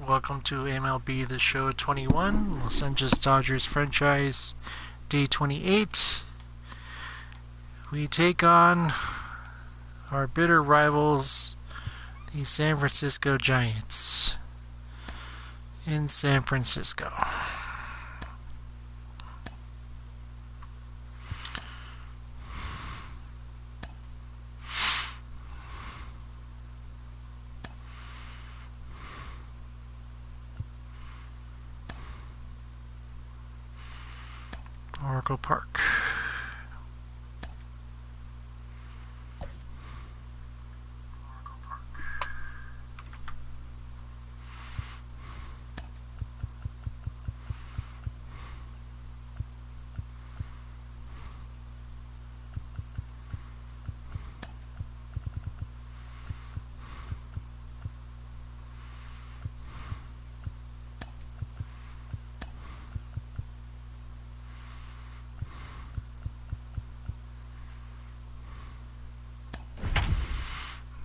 Welcome to MLB The Show 21, Los Angeles Dodgers franchise, day 28. We take on our bitter rivals, the San Francisco Giants, in San Francisco. Oracle Park.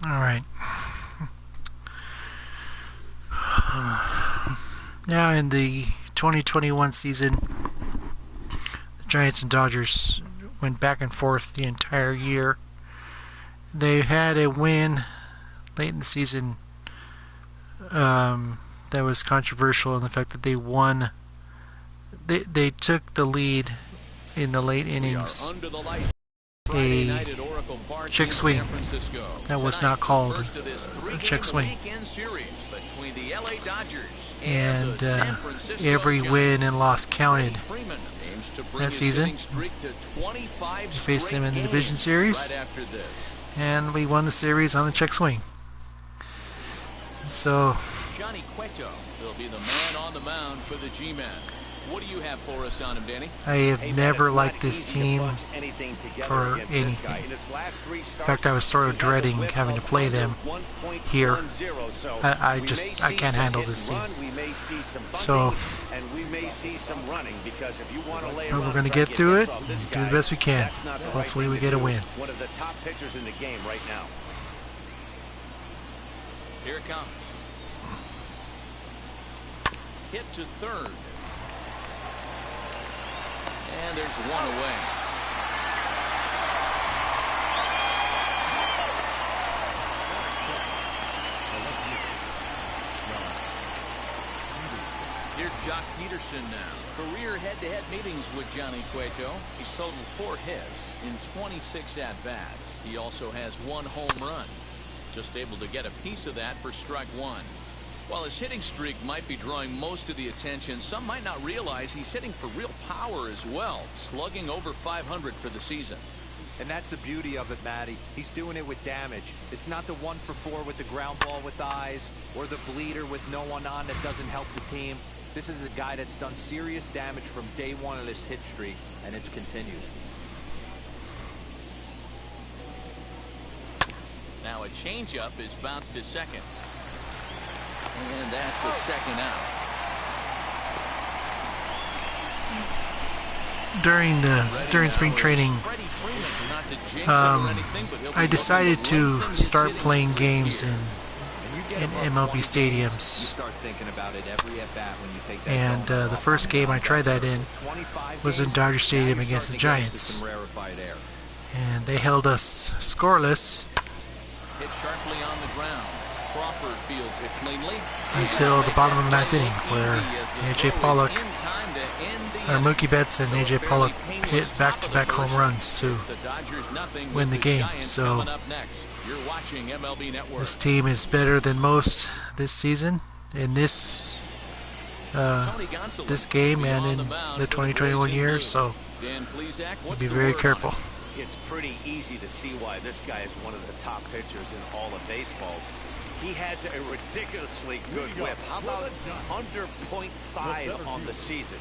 Alright. Now in the 2021 season, the Giants and Dodgers went back and forth the entire year. They had a win late in the season that was controversial in the fact that they won. They took the lead in the late innings. A check swing that was not called a check swing, and every win and loss counted that season. We faced them in the division series, and we won the series on the check swing. So Johnny Cueto will be the man on the mound for the G-Man. What do you have for us on him, Danny? I have never liked this team for anything. In fact, I was sort of dreading having to play them here. I can't handle this team. So we're going to get through it, do the best we can. Hopefully we get a win. One of the top pitchers in the game right now. Here it comes. Hit to third. And there's one away. Here's Jock Peterson now. Career head-to-head meetings with Johnny Cueto. He's totaled 4 hits in 26 at-bats. He also has 1 home run. Just able to get a piece of that for strike 1. While his hitting streak might be drawing most of the attention, some might not realize he's hitting for real power as well, slugging over 500 for the season. And that's the beauty of it, Matty. He's doing it with damage. It's not the 1 for 4 with the ground ball with eyes, or the bleeder with no one on that doesn't help the team. This is a guy that's done serious damage from day 1 of this hit streak, and it's continued. Now a changeup is bounced to second. And that's the second out. During spring training, I decided to start playing games in MLB stadiums. And the first game I tried that in was in Dodger Stadium against the Giants. And they held us scoreless Hit sharply on the ground. Crawford fields it cleanly until the bottom of the 9th inning, where A.J. Pollock, or Mookie Betts and A.J. Pollock hit back-to-back home runs to win the game. So this team is better than most this season in this game and in the 2021 year. So be very careful. It's pretty easy to see why this guy is one of the top pitchers in all of baseball. He has a ridiculously good whip. How about under .5 on the season?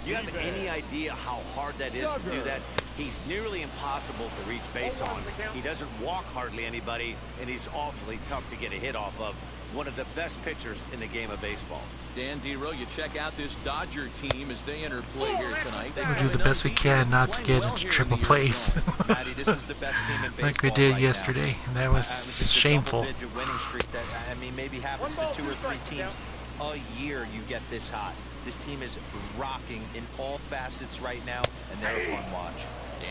Do you have any idea how hard that is to do that? He's nearly impossible to reach base on. He doesn't walk hardly anybody, and he's awfully tough to get a hit off of. One of the best pitchers in the game of baseball. Dan Dero, you check out this Dodger team as they enter play here tonight. We'll do the best we can not to get into triple plays like we did yesterday, and that was shameful. Winning streak that, I mean, maybe happens to 2 or 3 teams a year you get this hot. This team is rocking in all facets right now, and they're a fun watch.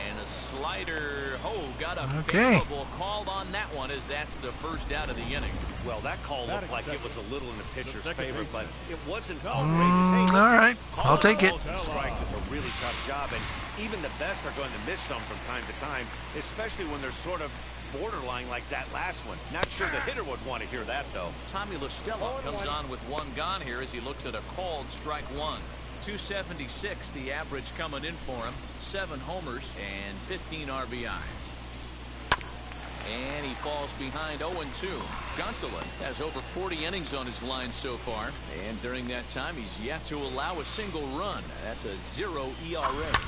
And a slider. Oh, got a Okay. favorable call on that one, as that's the first out of the inning. Well, that call looked like it was a little in the pitcher's favor, but it wasn't outrageous. Hey, listen, All right, I'll calling take it. balls and strikes is a really tough job, and even the best are going to miss some from time to time, especially when they're sort of borderline like that last one. Not sure the hitter would want to hear that, though. Tommy LaStella comes on with one gone here as he looks at a called strike one. 276 the average coming in for him. 7 homers and 15 RBIs. And he falls behind 0-2. Gonsolin has over 40 innings on his line so far, and during that time he's yet to allow a single run. That's a 0 ERA.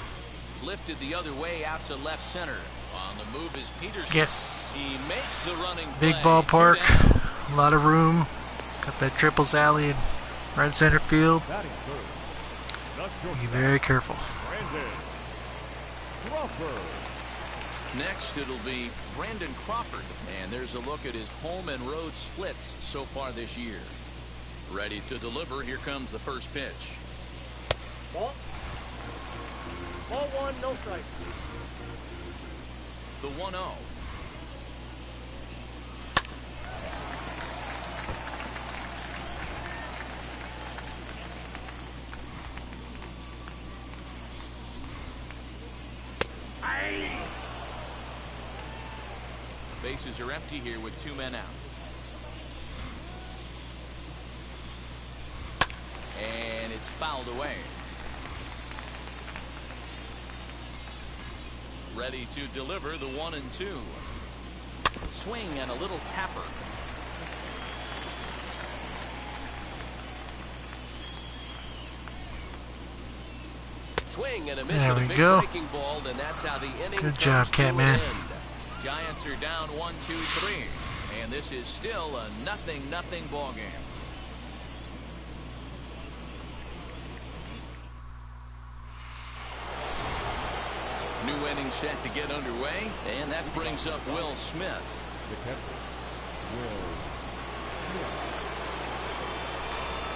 Lifted the other way out to left center. On the move is Peterson. Yes. He makes the running Big play. ballpark, 2 down. a lot of room. Got that triples alley in right center field. Be very careful. Next, it'll be Brandon Crawford, and there's a look at his home and road splits so far this year. Ready to deliver. Here comes the first pitch. Ball 1, no strike. The 1-0. Bases are empty here with 2 men out. And it's fouled away. Ready to deliver the 1-2. Swing and a little tapper. Swing and a miss There at a we big go. breaking ball, and that's how the inning Good comes job, to Catman. an end. Giants are down 1-2-3, and this is still a 0-0 ball game. New inning set to get underway, and that brings up Will Smith.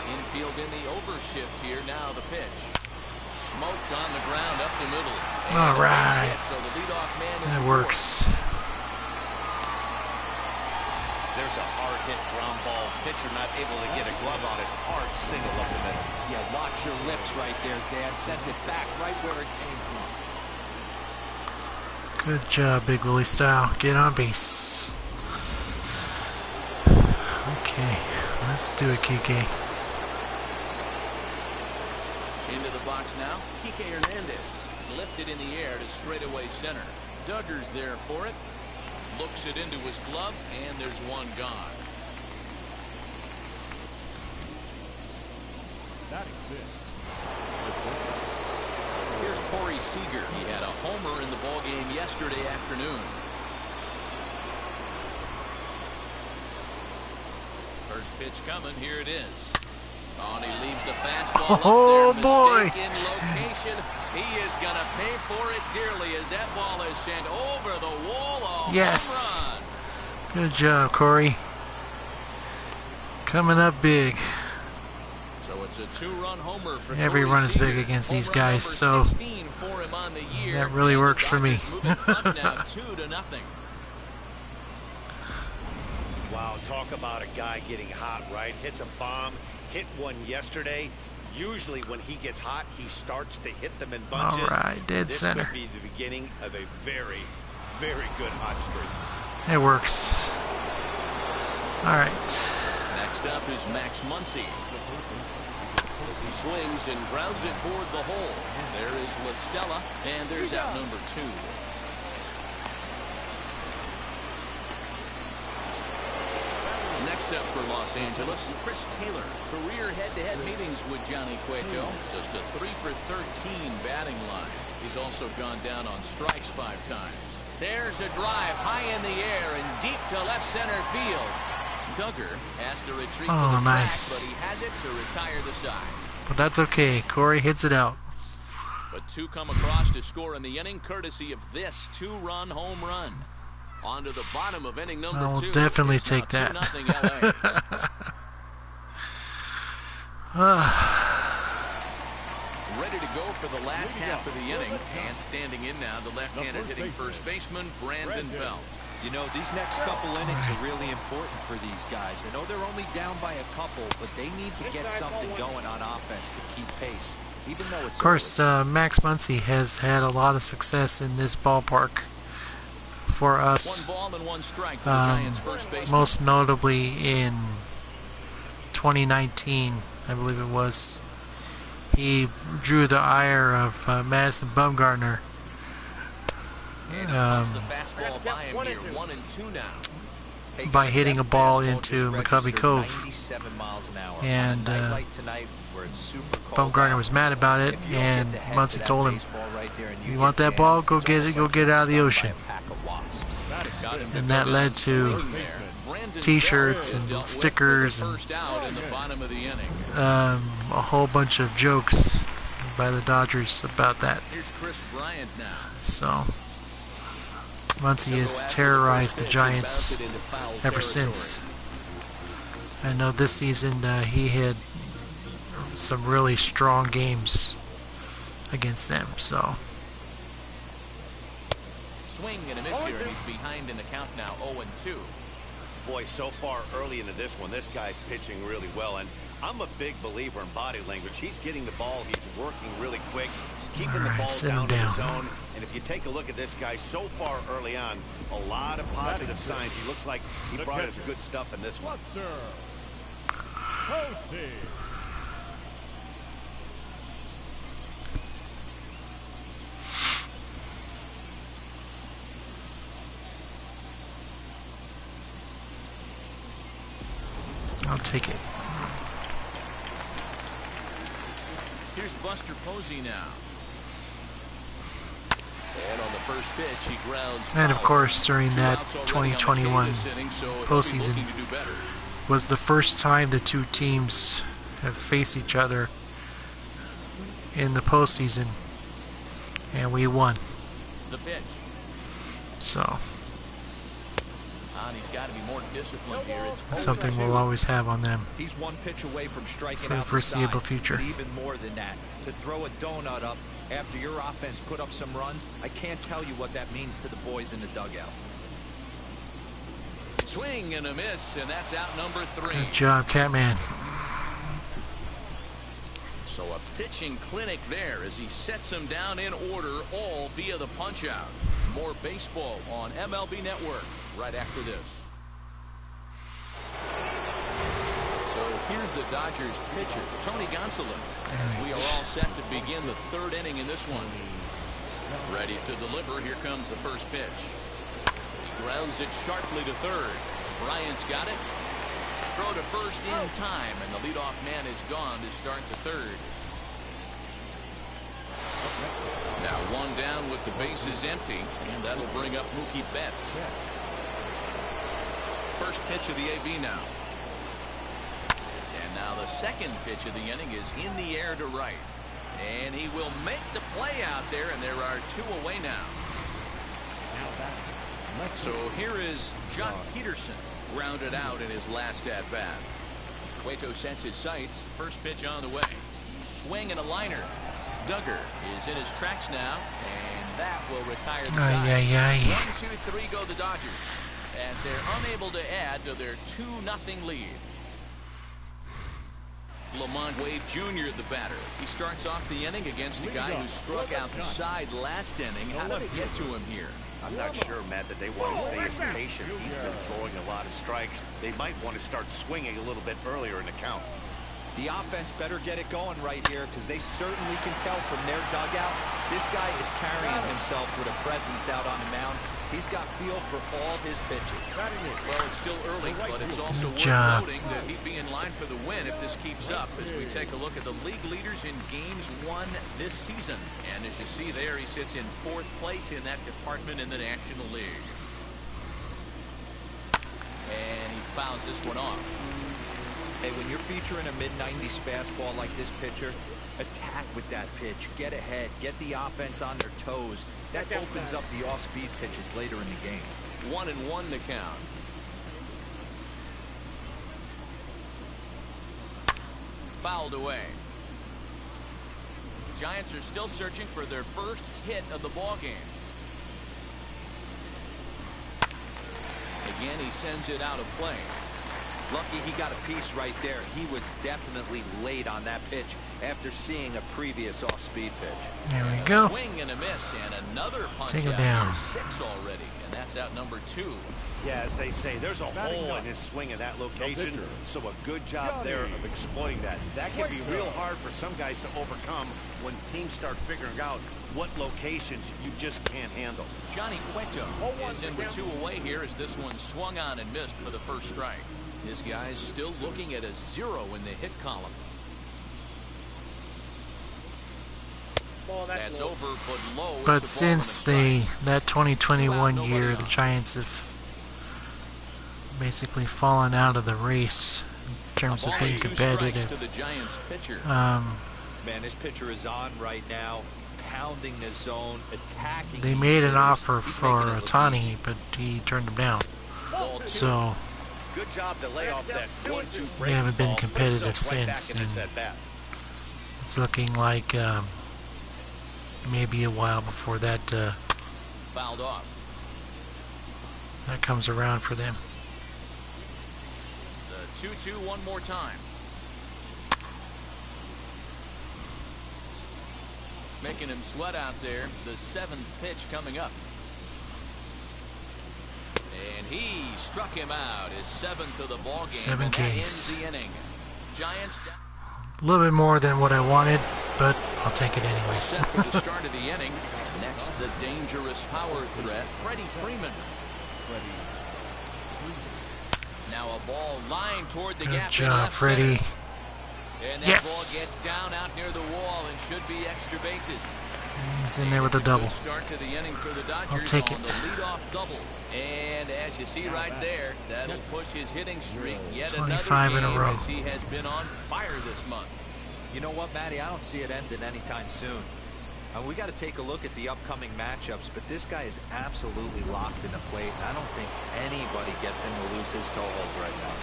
Infield in the overshift here. Now the pitch. Smoked on the ground up the middle. And All a base right. hit, so the leadoff man is That aboard. works. There's a hard hit ground ball. Pitcher not able to get a glove on it. Hard single up the middle. Yeah, watch your lips right there, Dan. Sent it back right where it came from. Good job, Big Willie style. Get on base. Okay, let's do it, Kike. Into the box now. Kike Hernandez lifted in the air to straightaway center. Duggar's there for it. Looks it into his glove, and there's one gone. Here's Corey Seager. He had a homer in the ballgame yesterday afternoon. First pitch coming. Here it is. Oh, and he leaves the fastball Oh, up there. boy. Mistake in location. He is going to pay for it dearly as that ball is sent over the wall. A Yes. home run. Good job, Corey. Coming up big. So it's a 2-run homer for Every Corey run is big Seager. against Home these run guys, number so 16 for him on the year. that really And the works for me. Dodgers move in front now 2-0. Wow, talk about a guy getting hot, right? Hits a bomb, hit one yesterday. Usually when he gets hot, he starts to hit them in bunches. All right, dead this center. could be the beginning of a very, very good hot streak. It works. All right. Next up is Max Muncy. As he swings and grounds it toward the hole. There is LaStella, and there's out number 2. Next up for Los Angeles, Chris Taylor. Career head-to-head meetings with Johnny Cueto. Just a 3 for 13 batting line. He's also gone down on strikes 5 times. There's a drive high in the air and deep to left center field. Duggar has to retreat to the nice. track, but he has it to retire the side. But that's okay. Corey hits it out. But 2 come across to score in the inning, courtesy of this 2-run home run. On to the bottom of inning number 2. I will definitely It's now take that. 2-0 LA. Ready to go for the last half of the inning. And standing in now, the left-handed hitting first baseman, Brandon Belt. You know, these next couple innings are really important for these guys. I know they're only down by a couple, but they need to get something going on offense to keep pace, even though it's... Of course, Max Muncy has had a lot of success in this ballpark for us. 1 ball and 1 strike for the Giants first baseman. Most notably in 2019, I believe it was. He drew the ire of Madison Bumgarner. The fastball by him here, 1-2 now. By hitting a ball into McCovey Cove. And Bumgarner was mad about it, and Muncy told him, "You want that ball? Go get it. Go get it out of the ocean." And that led to T-shirts and stickers and a whole bunch of jokes by the Dodgers about that. Here's Chris Bryant now. So Muncy has terrorized the Giants ever since. I know this season he had some really strong games against them. So swing and a miss here, and he's behind in the count now, 0-2. Boy, so far early into this one, this guy's pitching really well, and I'm a big believer in body language. He's getting the ball, he's working really quick, keeping the ball down to the zone. And if you take a look at this guy so far early on, a lot of positive signs. He looks like he brought us good stuff in this one. I'll take it. Here's Buster Posey now. And on the first pitch, he grounds. And of course, during that 2021 postseason was the first time the two teams have faced each other in the postseason, and we won. The pitch. So he's got to be more disciplined here. It's something we'll always have on them. He's one pitch away from striking for the out foreseeable the side, future. but even more than that, to throw a donut up after your offense put up some runs, I can't tell you what that means to the boys in the dugout. Swing and a miss, and that's out number 3. Good job, Catman. So a pitching clinic there as he sets them down in order, all via the punch-out. More baseball on MLB Network right after this. So here's the Dodgers pitcher, Tony Gonsolin. We are all set to begin the 3rd inning in this one. Ready to deliver. Here comes the first pitch. He grounds it sharply to 3rd. Bryant's got it. Throw to first in time, and the leadoff man is gone to start the 3rd. Now 1 down with the bases empty, and that'll bring up Mookie Betts. First pitch of the AB now. And now the second pitch of the inning is in the air to right. And he will make the play out there, and there are 2 away now. So here is Jock Peterson, grounded out in his last at-bat. Cueto sets his sights. First pitch on the way. Swing and a liner. Duggar is in his tracks now, and that will retire the side. 1-2-3 go the Dodgers, as they're unable to add to their 2-0 lead. Lamont Wade Jr. the batter. He starts off the inning against a guy who struck out the side last inning. How did it get to him here? I'm not sure, Matt, that they want to stay as patient. He's been throwing a lot of strikes. They might want to start swinging a little bit earlier in the count. The offense better get it going right here, because they certainly can tell from their dugout this guy is carrying himself with a presence out on the mound. He's got feel for all his pitches. Well, it's still early, but it's also worth noting that he'd be in line for the win if this keeps up, as we take a look at the league leaders in games won this season. And as you see there, he sits in 4th place in that department in the National League. And he fouls this one off. Hey, when you're featuring a mid-90s fastball like this pitcher, attack with that pitch. Get ahead. Get the offense on their toes. That opens up the off-speed pitches later in the game. 1-1 the count. fouled away. Giants are still searching for their first hit of the ball game. Again, he sends it out of play. Lucky he got a piece right there. He was definitely late on that pitch after seeing a previous off-speed pitch. There we go. Swing and a miss, and another punch. Take him out down. here. 6 already, and that's out number 2. Yeah, as they say, there's a hole in his swing in that location, so a good job there of exploiting that. That can be real hard for some guys to overcome when teams start figuring out what locations you just can't handle. Johnny Cueto is in with 2 away here as this one swung on and missed for the first strike. This guy's still looking at a 0 in the hit column. That's over, but low. But since that 2021 year, the Giants have basically fallen out of the race in terms of being competitive. Man, this pitcher is on right now, pounding the zone, attacking. They made an offer for Ohtani, but he turned him down. So good job to lay off that 1-2 they haven't been competitive since. And it's looking like maybe a while before that fouled off. That comes around for them. The 2-2 one more time. Making him sweat out there. The 7th pitch coming up. And he struck him out. His 7th of the ball game. 7 and that Ks. ends the inning. Giants. A little bit more than what I wanted, but I'll take it anyways. Set for the start of the inning. Next, the dangerous power threat, Freddie Freeman. Now a ball lined toward the gap. Good job, Freddie. And that Yes. ball gets down out near the wall and should be extra bases. He's in there with a double. Start to the inning for the Dodgers. I'll take on it. the leadoff double. And as you see right there, that'll push his hitting streak yet 25 another in a game row. as he has been on fire this month. You know what, Matty? I don't see it ending anytime soon. We got to take a look at the upcoming matchups, but this guy is absolutely locked in the plate, and I don't think anybody gets him to lose his toehold right now.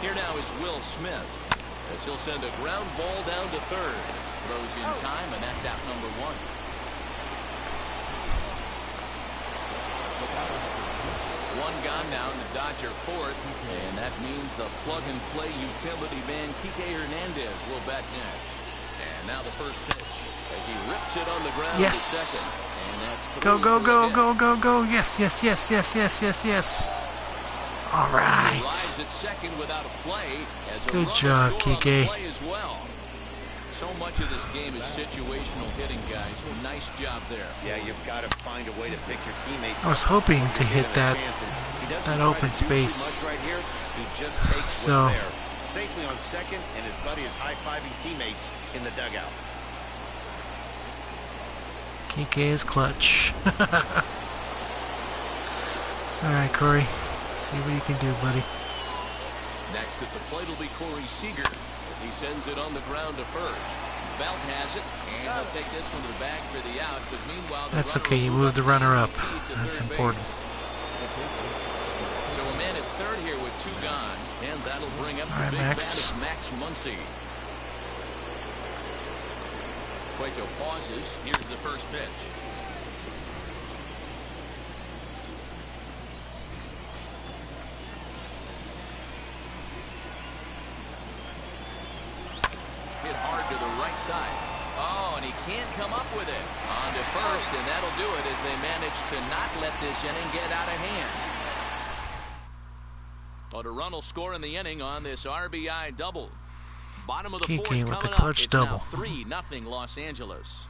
Here now is Will Smith as he'll send a ground ball down to third. Throws in time, and that's out number 1. One gone now in the Dodger 4th, and that means the plug-and-play utility man Kike Hernandez will bat next. And now the first pitch as he rips it on the ground to Yes. second. And that's Go, through go, for go, the go, go, go. Yes, yes, yes, yes, yes, yes, yes. All He right. lies at second without a play as a Good run job, ashore on the Kike. play as well. So much of this game is situational hitting, guys. Nice job there. Yeah, you've got to find a way to pick your teammates. I was up hoping when to you're hit given a that chance, and he doesn't that try open to do too space. much right here. He just takes So- what's there. Safely on second, and his buddy is high-fiving teammates in the dugout. Kike is clutch. All right, Corey. See what you can do, buddy. Next at the plate will be Corey Seager as he sends it on the ground to first. Belt has it, and he'll take this one to the bag for the out. But meanwhile, the That's runner okay. will You move moved the up runner up. to That's third important. base. So a man at third here with 2 gone, and that'll bring up All the right, big Max. bat of Max Muncy. Cueto pauses. Here's the first pitch. Hit hard to the right side. Oh, and he can't come up with it. On to first, and that'll do it as they manage to not let this inning get out of hand. But a run will score in the inning on this RBI double. Bottom of the Kike fourth with the coming clutch up. It's double. now 3-0 Los Angeles.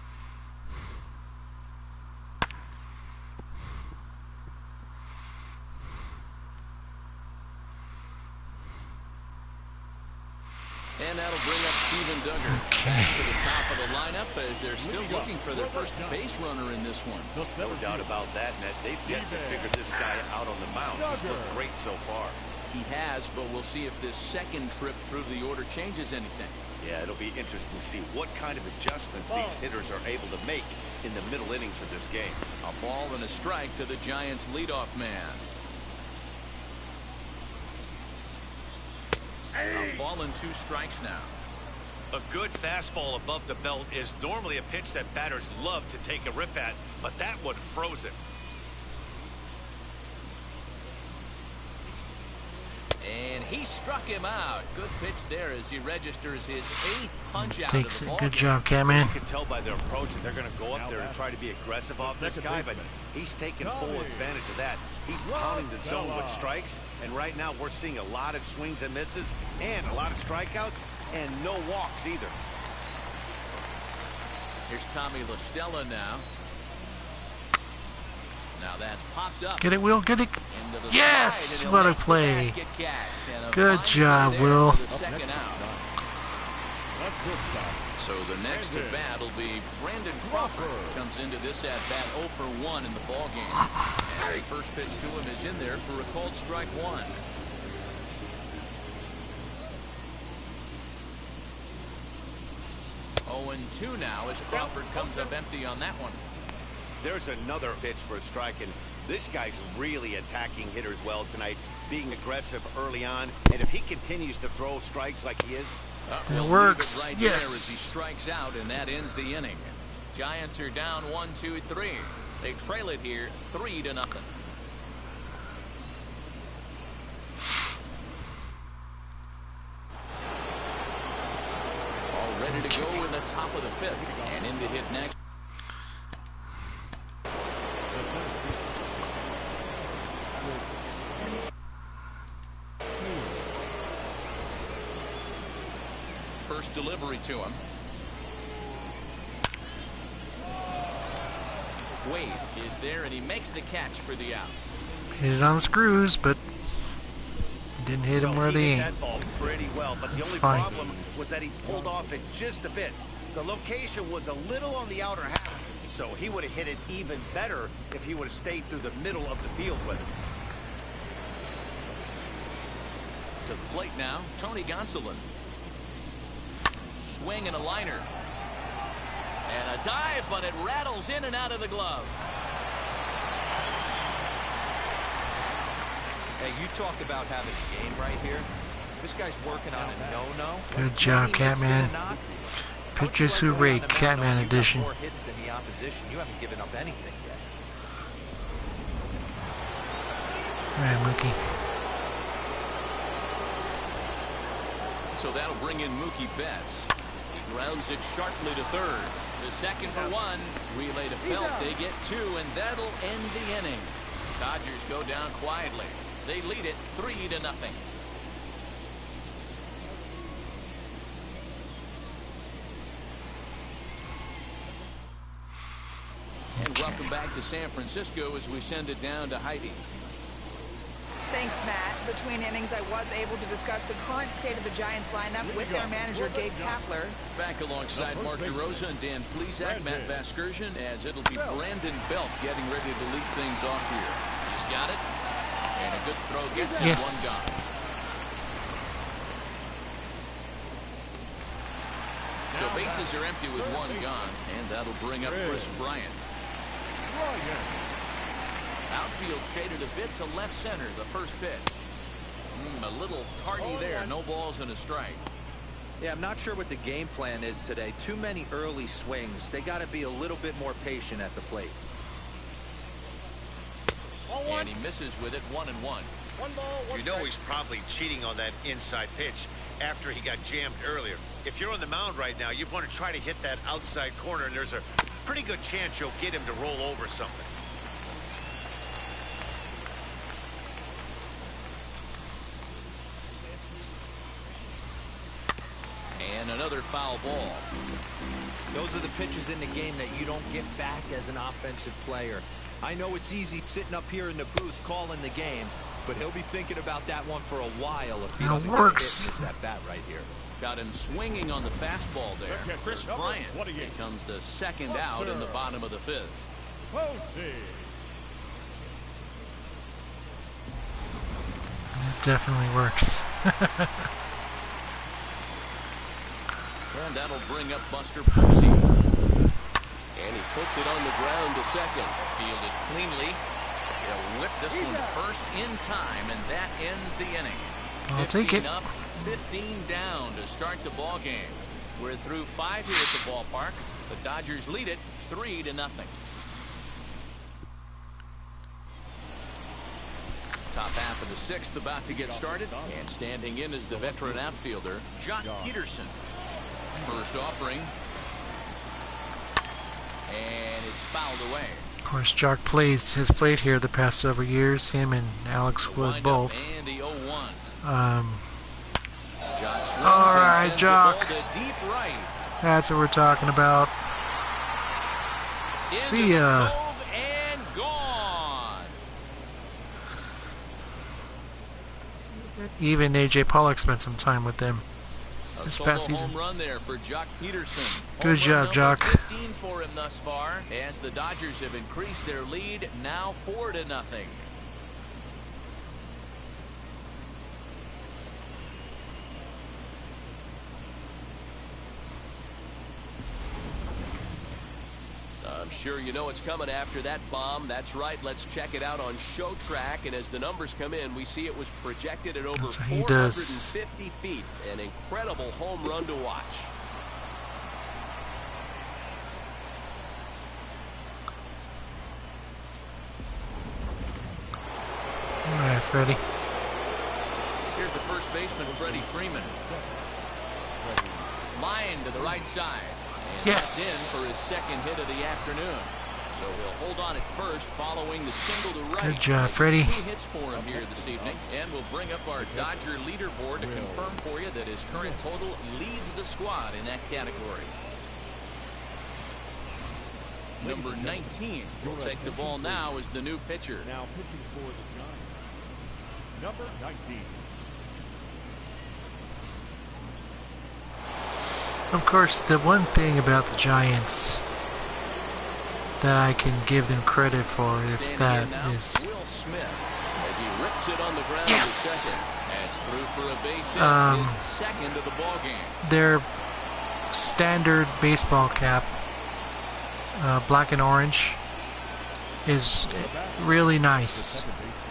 And that'll bring up Steven Duggar. Okay. Back to the top of the lineup as they're still looking for their first base runner in this one. No doubt about that, Ned. They've yet to figure this guy out on the mound. He's looked great so far. He has, but we'll see if this second trip through the order changes anything. Yeah, it'll be interesting to see what kind of adjustments these hitters are able to make in the middle innings of this game. A ball and a strike to the Giants' leadoff man. A Ball and 2 strikes now. A good fastball above the belt is normally a pitch that batters love to take a rip at, but that one froze it. And he struck him out. Good pitch there as he registers his 8th punch out Takes of the it. ball Good game. job, Catman. You can tell by their approach that they're going to go up there and try to be aggressive off this guy, but he's taking full advantage of that. He's pounding the zone with strikes, and right now we're seeing a lot of swings and misses and a lot of strikeouts and no walks either. Here's Tommy La Stella now. Now that's popped up. Get it, Will. Get it. Into the Yes! slide, and What he'll a make the play. basket catch, and a Good fine job, play there Will. for the second out. So the next at bat will be Brandon Crawford. Comes into this at bat 0 for 1 in the ball game. As the first pitch to him is in there for a called strike 1. And 2 now as Crawford comes up empty on that one. There's another pitch for a strike, and this guy's really attacking hitters well tonight, being aggressive early on, and if he continues to throw strikes like he is, He'll works. leave it right there Yes. as he strikes out, and that ends the inning. Giants are down 1-2-3. They trail it here 3-0. All ready to go in the top of the 5th, and in to hit next. First delivery to him. Wade is there, and he makes the catch for the out. Hit it on the screws, but didn't hit him where he they hit ain't. that ball pretty well, but the That's only fine. problem was that he pulled off it just a bit. The location was a little on the outer half, so he would have hit it even better if he would have stayed through the middle of the field with it. To the plate now, Tony Gonsolin. Swing and a liner. And a dive, but it rattles in and out of the glove. Hey, you talk about having a game right here. This guy's working on a no-no. Good job, Catman. Pitchers who rate, Catman edition. More hits than the opposition. You haven't given up anything yet. All right, Mookie. So that'll bring in Mookie Betts. He grounds it sharply to third. The second for 1. Relay to Belt. They get 2, and that'll end the inning. Dodgers go down quietly. They lead it 3-0. And welcome back to San Francisco as we send it down to Heidi. Thanks, Matt. Between innings, I was able to discuss the current state of the Giants lineup with their manager, Gabe Kapler. Back alongside Mark DeRosa and Dan Plesac, Matt Vasgersian, as it'll be Brandon Belt getting ready to lead things off here. He's got it. And a good throw gets him. Yes. 1 gone. So bases are empty with 1 gone, and that'll bring up Chris Bryant. Outfield shaded a bit to left center, the first pitch. A little tardy there, no balls and a strike. Yeah, I'm not sure what the game plan is today. Too many early swings. They got to be a little bit more patient at the plate. And he misses with it, 1-1. You know he's probably cheating on that inside pitch after he got jammed earlier. If you're on the mound right now, you want to try to hit that outside corner, and there's a pretty good chance you'll get him to roll over something. And another foul ball. Those are the pitches in the game that you don't get back as an offensive player. I know it's easy sitting up here in the booth calling the game, but he'll be thinking about that one for a while if he That doesn't works. get hit in this at bat right here. Got him swinging on the fastball there. Chris Bryant becomes the second out in the bottom of the 5th. It definitely works. And that'll bring up Buster Posey. And he puts it on the ground to second. Fielded cleanly. He'll whip this one to first in time, and that ends the inning. I'll take it. 15 up, 15 down to start the ball game. We're through 5 here at the ballpark. The Dodgers lead it 3-0. Top half of the 6th about to get started, and standing in is the veteran outfielder Jock Peterson. First offering, and it's fouled away. Of course, Jock has played here the past several years. Him and Alex Wood both. And the 0-1. All right, Jock. Deep right. That's what we're talking about. See ya. And gone. Even AJ Pollock spent some time with them this past season. Home run there for Jock Peterson. Good job, Jock. 15 for him thus far, as the Dodgers have increased their lead now 4-0. I'm sure you know what's coming after that bomb. That's right. Let's check it out on Show Track. And as the numbers come in, we see it was projected at over 450 feet. An incredible home run to watch. All right, Freddie. Here's the first baseman, Freddie Freeman. Line to the right side. And yes. In for his second hit of the afternoon. So he'll hold on at first following the single to right. Good job, Freddie. 2 hits for him here this evening. And we'll bring up our Dodger leaderboard to confirm for you that his current total leads the squad in that category. Number 19 will take the ball now as the new pitcher. Now pitching for the Giants, number 19. Of course, the one thing about the Giants that I can give them credit for, if that is, Will Smith, as he rips it on the ground yes, to second. That's through for a base hit, his second of the ball game. Their standard baseball cap, black and orange, is really nice.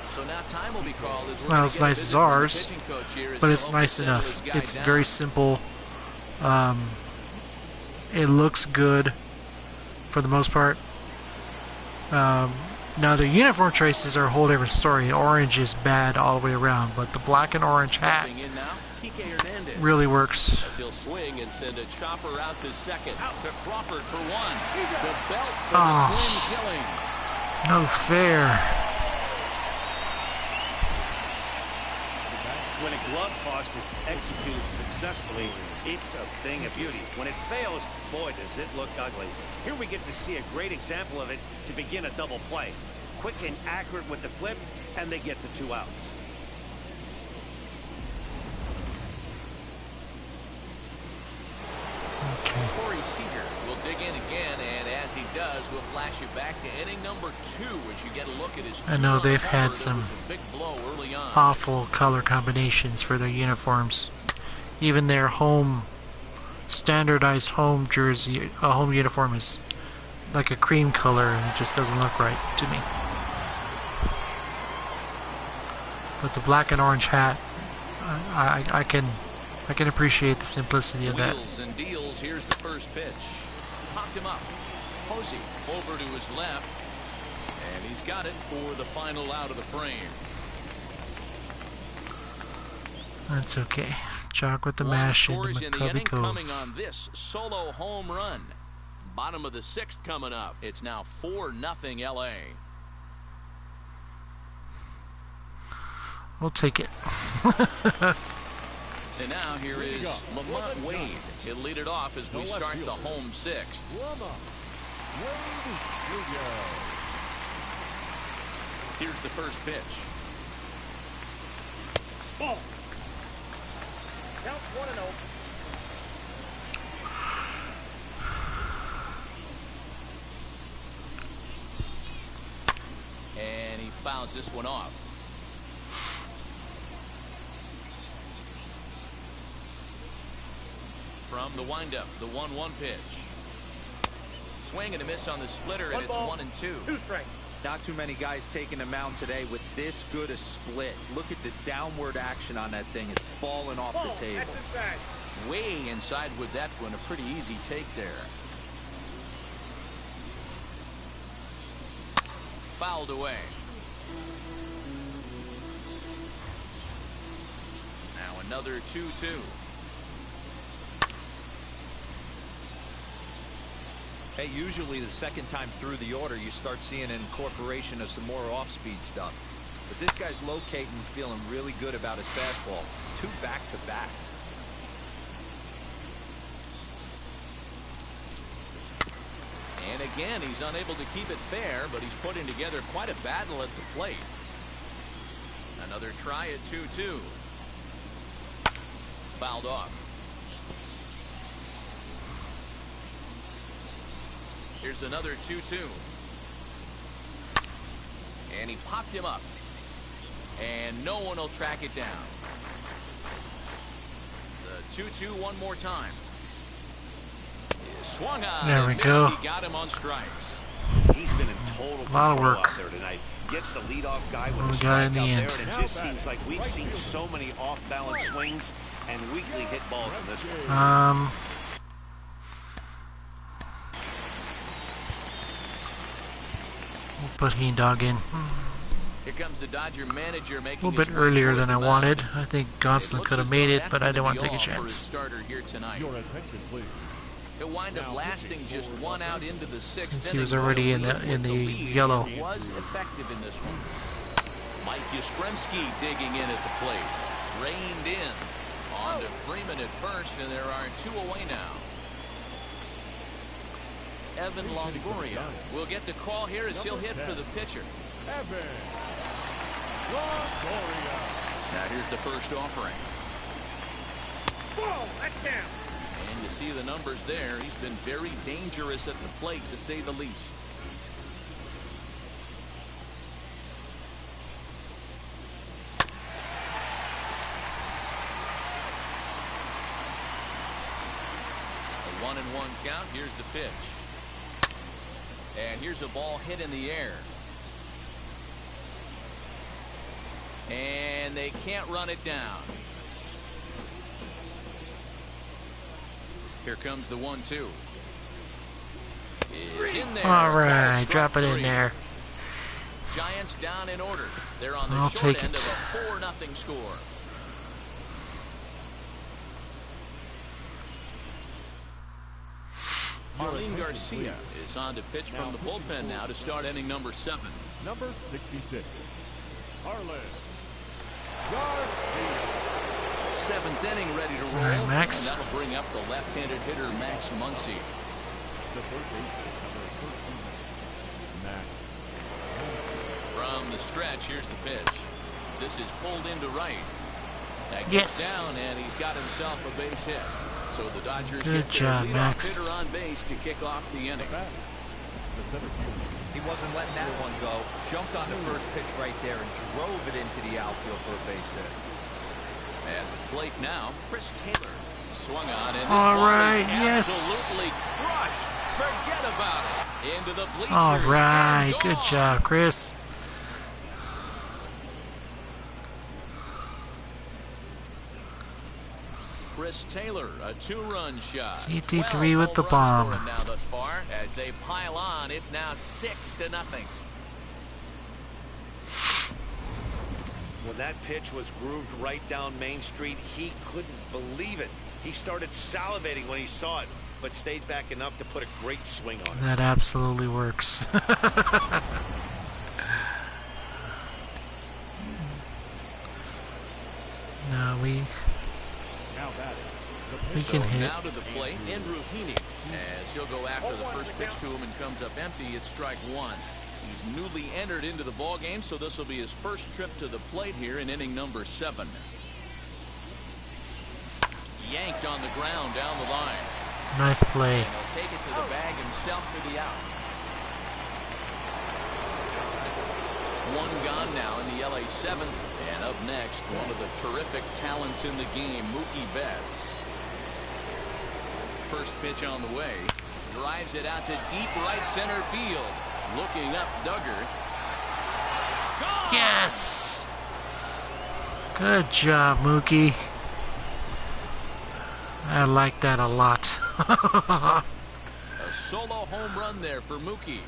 So now time will be called. It's not as nice as ours, but it's nice enough. It's very simple. It looks good for the most part. Now the uniform choices are a whole different story. Orange is bad all the way around, but the black and orange hat really works. As he'll swing and send a chopper out to second. Out to Crawford for one. The belt for the twin killing. No fair. When a glove toss is executed successfully, it's a thing of beauty. When it fails, boy, does it look ugly. Here we get to see a great example of it to begin a double play. Quick and accurate with the flip, and they get the 2 outs. Okay. Corey Seager will dig in again, and as he does, we'll flash you back to inning number 2 as you get a look at his. I know they've had some big blow early on. Awful color combinations for their uniforms. Even their home, standardized home jersey, home uniform is like a cream color, and it just doesn't look right to me. But the black and orange hat, I can appreciate the simplicity of that. Wheels and deals. Here's the first pitch. Popped him up. Posey over to his left, and he's got it for the final out of the frame. That's okay. Jock with the mash into McCovey Cove. Coming on this solo home run. Bottom of the 6th coming up. It's now 4-0 LA. We'll take it. And now here is Lamont Wade. He'll lead it off as we start the home 6th. Here's the first pitch. Ball. Count 1-0. And he fouls this one off. From the windup, the 1-1 pitch. Swing and a miss on the splitter, and it's 1-2. 2 strikes. Not too many guys taking the mound today with this good a split. Look at the downward action on that thing. It's falling off the table. Way inside with that one. A pretty easy take there. Fouled away. Now another 2-2. Hey, usually the second time through the order, you start seeing an incorporation of some more off-speed stuff. But this guy's locating, feeling really good about his fastball. 2 back-to-back. And again, he's unable to keep it fair, but he's putting together quite a battle at the plate. Another try at 2-2. Fouled off. Here's another 2-2. And he popped him up. And no one will track it down. The 2-2 one more time. Swung on. There we go. He got him on strikes. He's been in total lot of control work. out there tonight. Gets the leadoff guy with We a got strike in the out there, end. and it just seems like we've seen so many off-balance swings and weakly hit balls in this one. We'll put Heen Dog in. Here comes the Dodger manager making A little bit earlier than I wanted. I think Gonsolin could have made it, but I didn't want to take a chance. Starter here tonight. Your attention, please. He'll wind up lasting just 1 out into the 6th Since he inning. was already in the yellow. Was effective in this one. Mike Yastrzemski digging in at the plate. Reined in. On to Freeman at first, and there are 2 away now. Evan Longoria will get the call here as he'll hit for the pitcher. Evan Longoria. Now here's the first offering. Whoa, that's down. And you see the numbers there. He's been very dangerous at the plate, to say the least. A 1-1 count. Here's the pitch. And here's a ball hit in the air. And they can't run it down. Here comes the 1-2. Is in there. All right, drop it in there. Giants down in order. They're on the I'll short take end it. of a 4-0 score. Marlene Garcia is on to pitch from the bullpen now to start inning number 7. Number 66. Arlen Garcia. 7th inning ready to roll. All right, Max. And that'll bring up the left-handed hitter Max Muncy. The third baseman, number 13. Max. From the stretch, here's the pitch. This is pulled into right. That Yes. gets down, and he's got himself a base hit. So the Dodgers Good get job, their leadoff Max. hitter on base to kick off the inning. Back. The center field. He wasn't letting that one go. Jumped on the first pitch right there and drove it into the outfield for a base hit. At the plate now, Chris Taylor swung on, and this All ball right, is yes. absolutely crushed. Forget about it. Into the bleachers. All right, and good gone. job, Chris. Chris Taylor, a 2-run shot. CT3 12 with the home runs bomb. for him now thus far. As they pile on, it's now 6-0. When that pitch was grooved right down Main Street, he couldn't believe it. He started salivating when he saw it, but stayed back enough to put a great swing on it. That absolutely works. No, we Now batting. we can hit. Now to the plate, Andrew Heaney. As he'll go after the first pitch to him and comes up empty, it's strike 1. He's newly entered into the ball game, so this will be his first trip to the plate here in inning number 7. Yanked on the ground down the line. Nice play. And he'll take it to the bag himself for the out. 1 gone now in the LA 7th. And up next, one of the terrific talents in the game, Mookie Betts. First pitch on the way. Drives it out to deep right center field. Looking up, Duggar. Gone! Yes! Good job, Mookie. I like that a lot. A solo home run there for Mookie.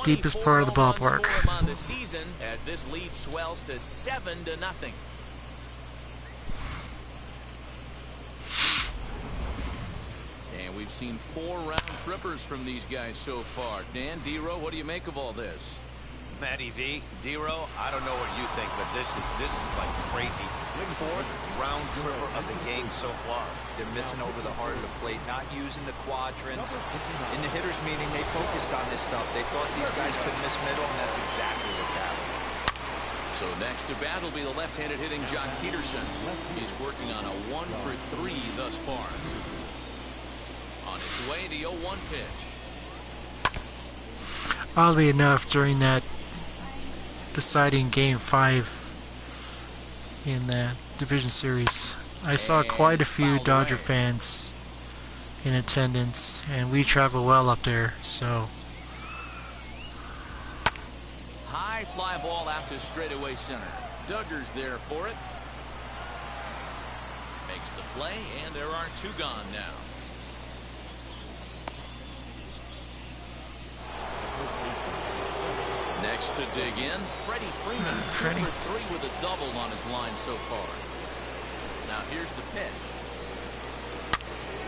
Deepest part of the 24 home runs ballpark. for him on the season as this lead swells to 7-0. And we've seen 4 round trippers from these guys so far. Dan, D-Row, what do you make of all this? Matty V, D-Row, I don't know what you think, but this is like crazy. 4th round tripper of the game so far. They're missing over the heart of the plate, not using the quadrants. In the hitters meeting, they focused on this stuff. They thought these guys could miss middle, and that's exactly what's happening. So next to bat will be the left-handed hitting Jock Peterson. He's working on a 1 for 3 thus far. On its way, the 0-1 pitch. Oddly enough, during that deciding Game 5 in that division series, I saw quite a few Dodger fans in attendance, and we travel well up there, so... High fly ball out to straightaway center. Duggar's there for it. Makes the play, and there are 2 gone now. Next to dig in, Freddie Freeman, 2 for 3 with a double on his line so far. Now here's the pitch.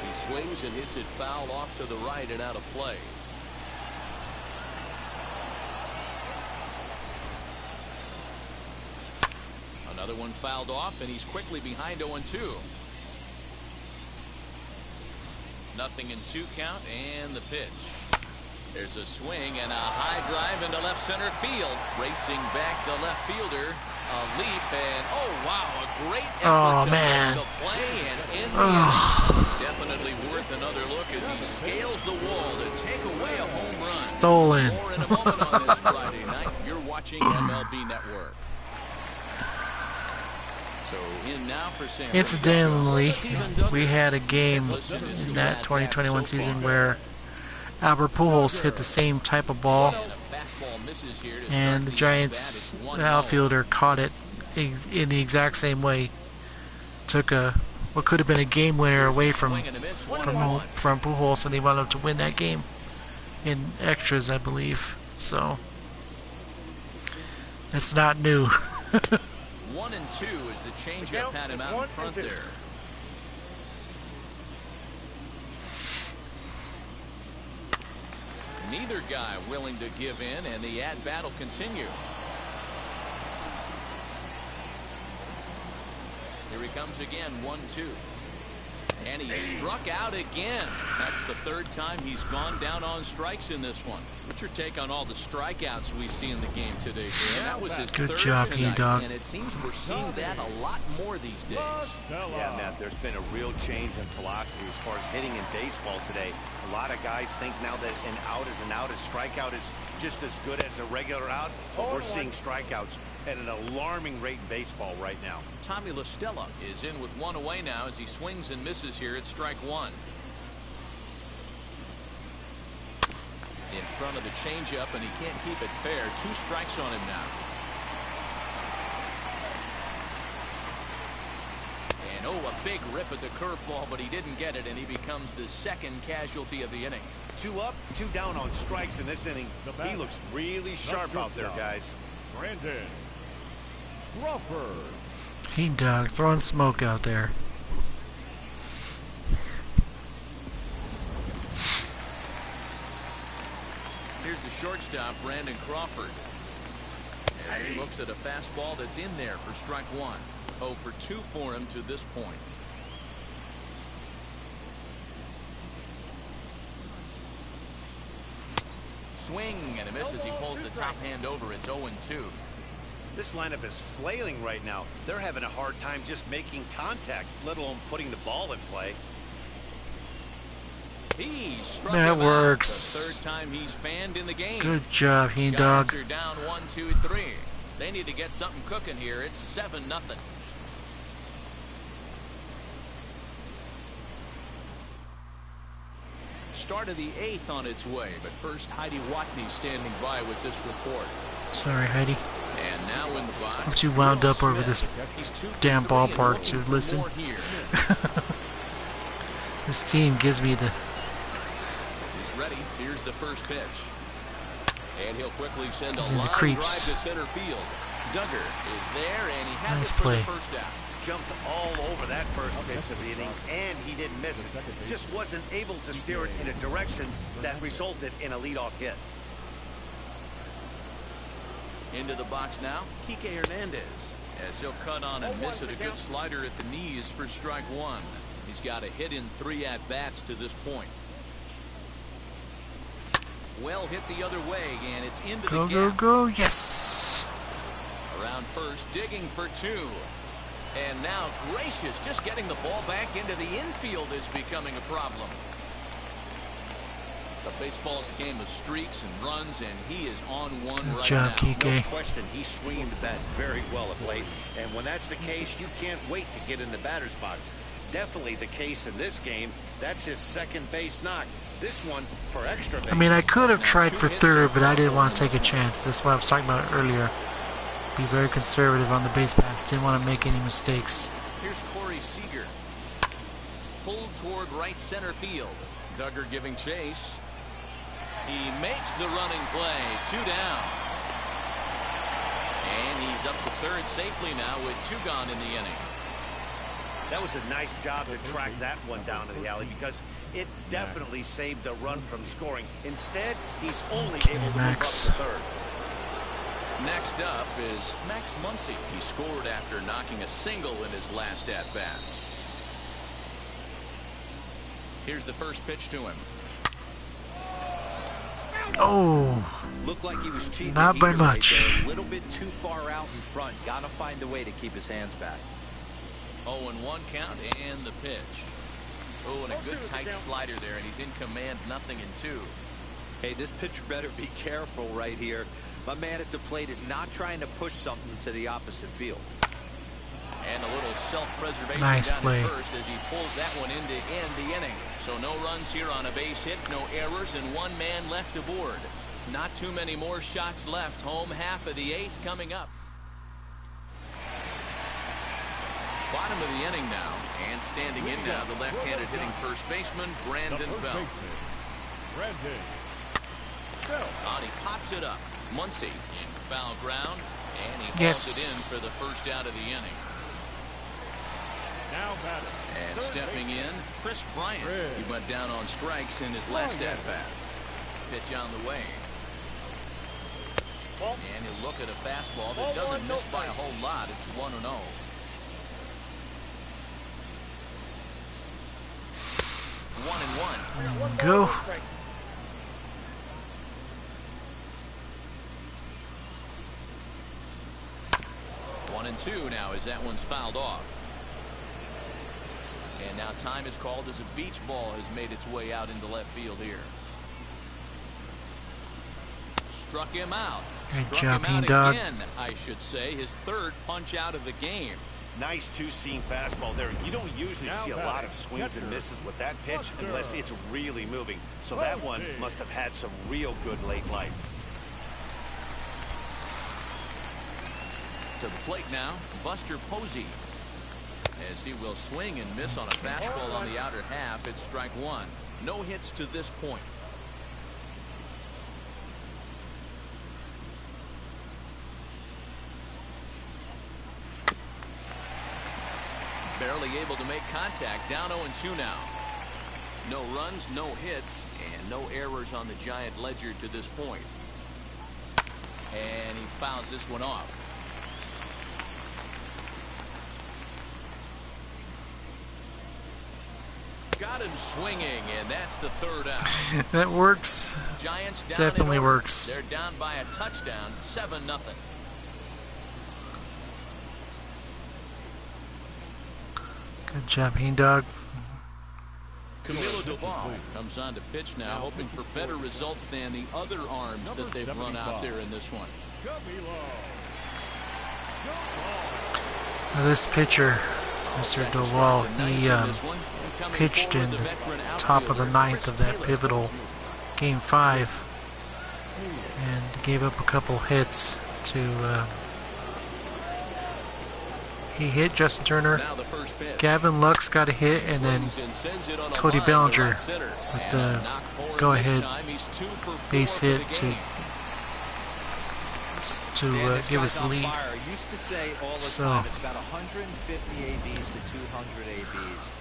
He swings and hits it foul off to the right and out of play. Another one fouled off, and he's quickly behind 0-2. 0-2 count, and the pitch. There's a swing and a high drive into left center field. Racing back the left fielder. A leap, and oh wow, a great effort to make the play and end the inning. Definitely worth another look as he scales the wall to take away a home run. Stolen. More in a moment on this Friday night. You're watching MLB Network. So in now for San Francisco. Incidentally, we had a game in that 2021 season where Albert Pujols hit the same type of ball, and the Giants outfielder caught it in the exact same way. Took what could have been a game winner away from Pujols, and they wound up to win that game in extras, I believe. So it's not new. 1-2 as the changeup had him out in front there. Neither guy willing to give in, and the at-bat will continue. Here he comes again, 1-2. And he struck out again. That's the 3rd time he's gone down on strikes in this one. What's your take on all the strikeouts we see in the game today, Dan? That was his Good 3rd job, tonight, Dog. and it seems we're seeing that a lot more these days. Yeah, Matt, there's been a real change in philosophy as far as hitting in baseball today. A lot of guys think now that an out is an out, a strikeout is just as good as a regular out, but we're seeing strikeouts at an alarming rate in baseball right now. Tommy La Stella is in with 1 away now as he swings and misses here at strike 1. In front of the changeup, and he can't keep it fair. 2 strikes on him now. And oh, a big rip at the curveball, but he didn't get it, and he becomes the 2nd casualty of the inning. 2 up, 2 down on strikes in this inning. He looks really sharp out there, guys. Brandon Crawford. Hey, Dog, throwing smoke out there. Here's the shortstop, Brandon Crawford, as he looks at a fastball that's in there for strike 1. 0 for 2 for him to this point. Swing and a miss as he pulls the top hand over. It's 0-2. This lineup is flailing right now. They're having a hard time just making contact, let alone putting the ball in play. He struck That him works. out. The 3rd time he's fanned in the game. Good job, Dog. Giants are down 1-2-3. They need to get something cooking here. It's 7-0. Start of the 8th on its way, but first Heidi Watney standing by with this report. Sorry, Heidi. And now in the box, I'm too wound up over this he's 2 for damn 3 and ballpark looking to for listen. more here. This team gives me the... He's ready. Here's the first pitch. And he'll quickly send a He's in the line creeps. drive to center field. Duggar is there, and he has Nice it for play. the first out. Jumped all over that first pitch of the inning, and he didn't miss it. Just wasn't able to steer it in a direction that resulted in a leadoff hit. Into the box now, Kike Hernandez. As he'll cut on and miss it, a good slider at the knees for strike 1. He's got a hit in 3 at-bats to this point. Well hit the other way, and it's into Go, the go, gap. go, yes! Around first, digging for 2. And now Gracious just getting the ball back into the infield is becoming a problem. The baseball's a game of streaks and runs, and he is on one Good right job, now. Kike. No question, he's swinging the bat very well of late. And when that's the case, you can't wait to get in the batter's box. Definitely the case in this game. That's his second base knock. This one for extra base. I mean, I could have tried for third, but I didn't want to take a chance. That's what I was talking about earlier. Be very conservative on the base pass. Didn't want to make any mistakes. Here's Corey Seager. Pulled toward right center field. Duggar giving chase. He makes the running play. 2 down. And he's up to third safely now with 2 gone in the inning. That was a nice job to track that one down in the alley because it definitely saved the run from scoring. Instead, he's only able to move up Max. to third. Next up is Max Muncy. He scored after knocking a single in his last at-bat. Here's the first pitch to him. Oh, Looked like he was cheating. Not by right much. there, a little bit too far out in front. Got to find a way to keep his hands back. 0-1 count and the pitch. Oh, and a good tight slider there, and he's in command, 0-2. Hey, this pitcher better be careful right here. My man at the plate is not trying to push something to the opposite field. And a little self-preservation Nice down play. at first as he pulls that one in to end the inning. So no runs here on a base hit, no errors, and 1 man left aboard. Not too many more shots left. Home half of the 8th coming up. Bottom of the inning now, and standing in now, the left-handed hitting first baseman, Brandon Belt. And he pops it up. Muncy in foul ground, and he Yes. hauls it in for the first out of the inning. And stepping in, Chris Bryant. He went down on strikes in his last at-bat. Pitch on the way. And he'll look at a fastball that doesn't miss by a whole lot. It's 1-0. One and one. go. One and two now as that one's fouled off. And now time is called as a beach ball has made its way out into left field here. Struck him out. Good Struck job, him out Dog. again, I should say. His 3rd punch out of the game. Nice two-seam fastball there. You don't usually see a lot of swings and misses with that pitch unless it's really moving. So that one must have had some real good late life. To the plate now, Buster Posey. As he will swing and miss on a fastball on the outer half. It's strike 1. No hits to this point. Barely able to make contact. Down 0-2 now. No runs, no hits, and no errors on the Giant ledger to this point. And he fouls this one off. Got him swinging, and that's the 3rd out. That works. Giants down Definitely in order. works. They're down by a touchdown, 7-0. Good job, Dog. Camilo Doval comes on to pitch now, hoping for better results than the other arms that they've run out there in this one. Now this pitcher, Mr. Doval, he pitched in the top of the 9th of that pivotal Game 5 and gave up a couple hits to. He hit Justin Turner. Now the first pitch. Gavin Lux got a hit, and then Cody Bellinger with the go-ahead base hit to give us the lead. Used to say all the So time it's about 150 ABs to 200 ABs.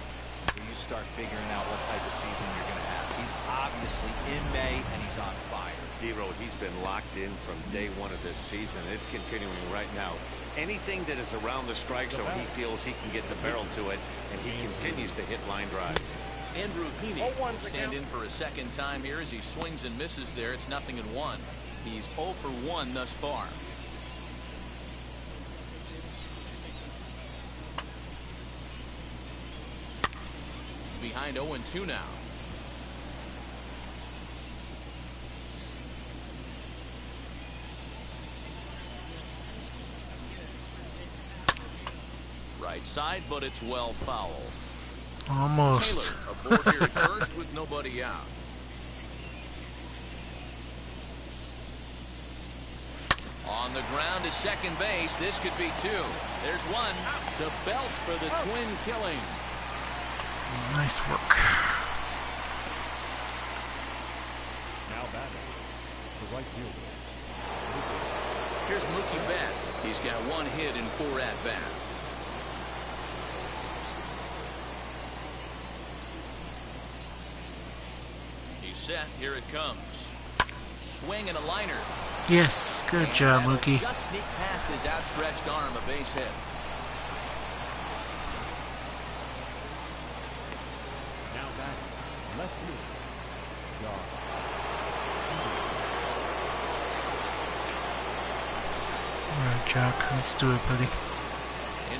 You start figuring out what type of season you're going to have. He's obviously in May and he's on fire. D-Road, he's been locked in from day one of this season. It's continuing right now. Anything that is around the strike zone, he feels he can get the barrel to it, and he continues to hit line drives. Andrew Heaney will stand in for a second time here as he swings and misses there. It's 0-1. He's 0 for 1 thus far. Behind 0-2 now. Right side, but it's well foul. Almost. Taylor aboard here at first with nobody out. On the ground to second base. This could be 2. There's 1 to Belt for the twin killing. Nice work. Now batting, the right fielder. Here's Mookie Betts. He's got 1 hit in 4 at-bats. He's set. Here it comes. Swing and a liner. Yes, good job, That'll Mookie. just sneak past his outstretched arm, a base hit. Now batting, left fielder. Josh. Alright, Jock, let's do it, buddy.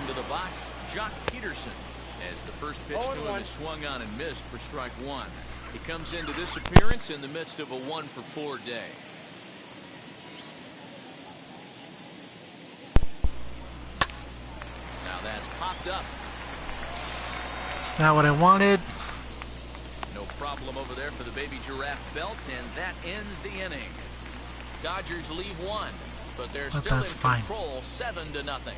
Into the box, Jock Peterson. As the first pitch to him is swung on and missed for strike 1. He comes into this appearance in the midst of a 1 for 4 day. Now that's popped up. It's not what I wanted. No problem over there for the baby giraffe Belt, and that ends the inning. Dodgers leave 1, but they're But still that's in fine. control, 7-0.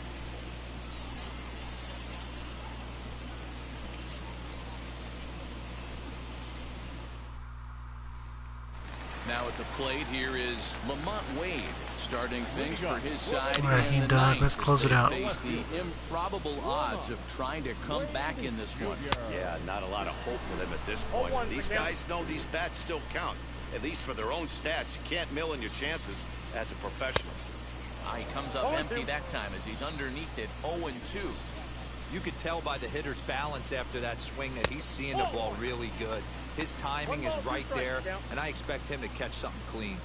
Now at the plate here is Lamont Wade starting things for his side. All right, in the Dog, ninth let's as close it they out. face the improbable odds of trying to come back in this one. Yeah, not a lot of hope for them at this point. These guys know these bats still count, at least for their own stats. You can't mill in your chances as a professional. He comes up empty that time as he's underneath it, 0-2. You could tell by the hitter's balance after that swing that he's seeing the ball really good. His timing is right there, and I expect him to catch something clean.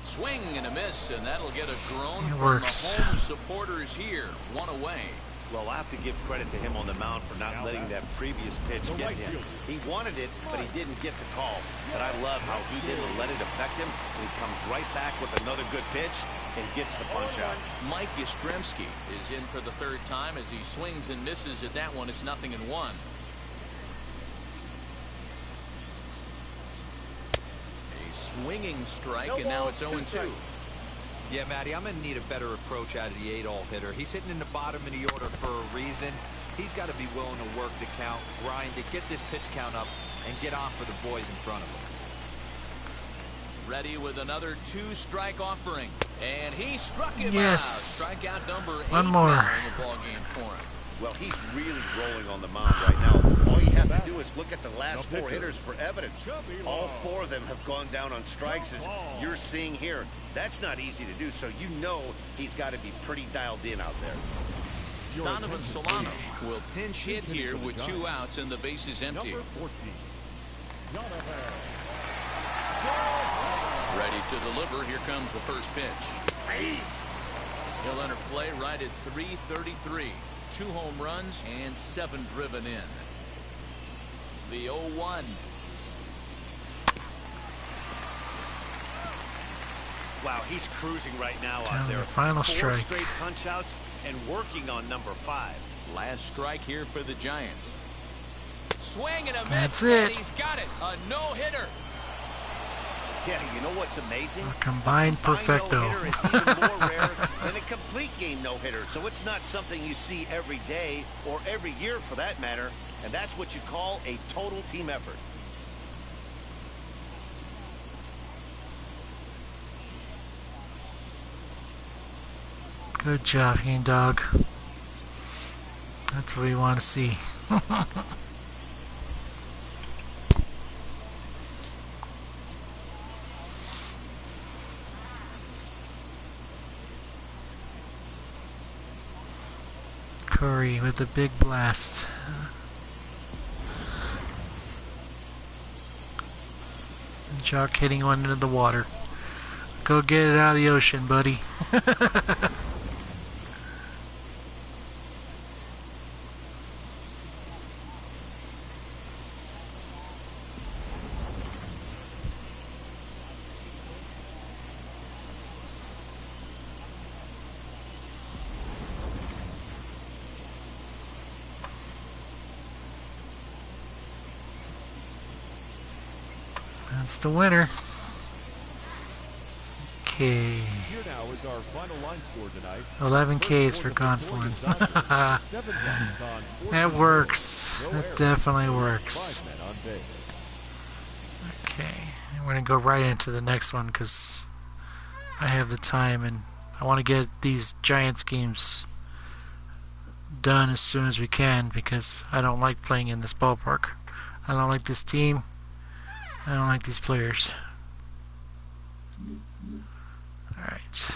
Swing and a miss, and that'll get a groan It from works. the home supporters here. 1 away. Well, I have to give credit to him on the mound for not letting that previous pitch get to him. He wanted it, but he didn't get the call. But I love how he didn't let it affect him. And he comes right back with another good pitch and gets the punch out. Mike Yastrzemski is in for the 3rd time as he swings and misses at that one. It's 0-1. A swinging strike, and now it's 0-2. Yeah, Matty, I'm going to need a better approach out of the 8-all hitter. He's hitting in the bottom of the order for a reason. He's got to be willing to work the count, grind it, get this pitch count up, and get on for the boys in front of him. Ready with another 2-strike offering. And he struck him Yes. out. Strikeout number 8 One more. now in the ball game for him. Well, he's really rolling on the mound right now. All you have to do is look at the last 4 hitters for evidence. All 4 of them have gone down on strikes, as you're seeing here. That's not easy to do, so you know he's got to be pretty dialed in out there. Donovan Solano will pinch hit here with 2 outs and the base is empty. Number 14, Donovan. Ready to deliver. Here comes the first pitch. He'll enter play right at 3:33. 2 home runs and 7 driven in. The 0-1. Wow, he's cruising right now Down out to there. the final 4 strike. straight punch outs and working on number 5. Last strike here for the Giants. Swing and a miss. That's it. And he's got it. A no-hitter. Yeah, you know what's amazing? A combined perfecto. No-hitter is even more rare than a complete game no-hitter. So it's not something you see every day or every year for that matter. And that's what you call a total team effort. Good job, Heen Dog. That's what we want to see. Curry with a big blast. And Jock hitting one into the water. Go get it out of the ocean, buddy. That's the winner. Okay. Here now is our final line score tonight. 11 Ks for Gonsolin. That works. That definitely works. Okay. We're going to go right into the next one because I have the time and I want to get these Giants games done as soon as we can because I don't like playing in this ballpark. I don't like this team. I don't like these players. Alright.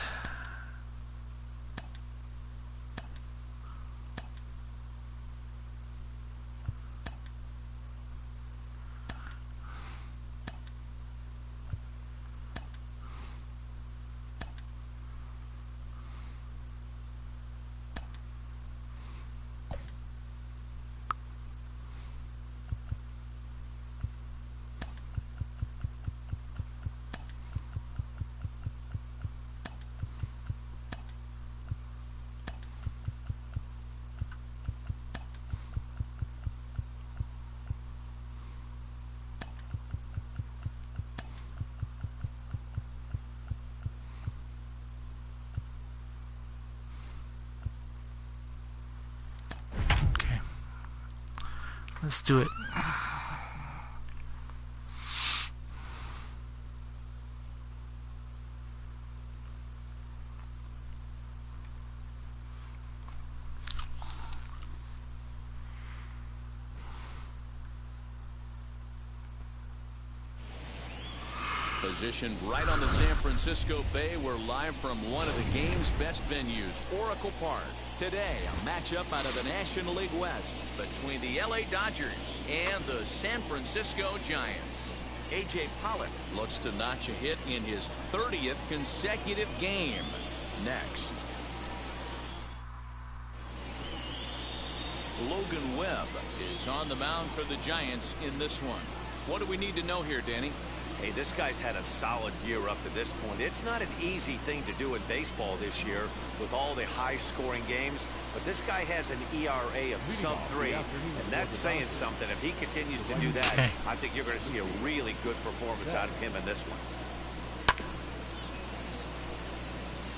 Let's do it. Positioned right on the San Francisco Bay, we're live from one of the game's best venues, Oracle Park. Today, a matchup out of the National League West between the LA Dodgers and the San Francisco Giants. A.J. Pollock looks to notch a hit in his 30th consecutive game. Next. Logan Webb is on the mound for the Giants in this one. What do we need to know here, Danny? Hey, this guy's had a solid year up to this point. It's not an easy thing to do in baseball this year with all the high-scoring games, but this guy has an ERA of sub-3, and that's saying something. If he continues to do that, I think you're going to see a really good performance out of him in this one.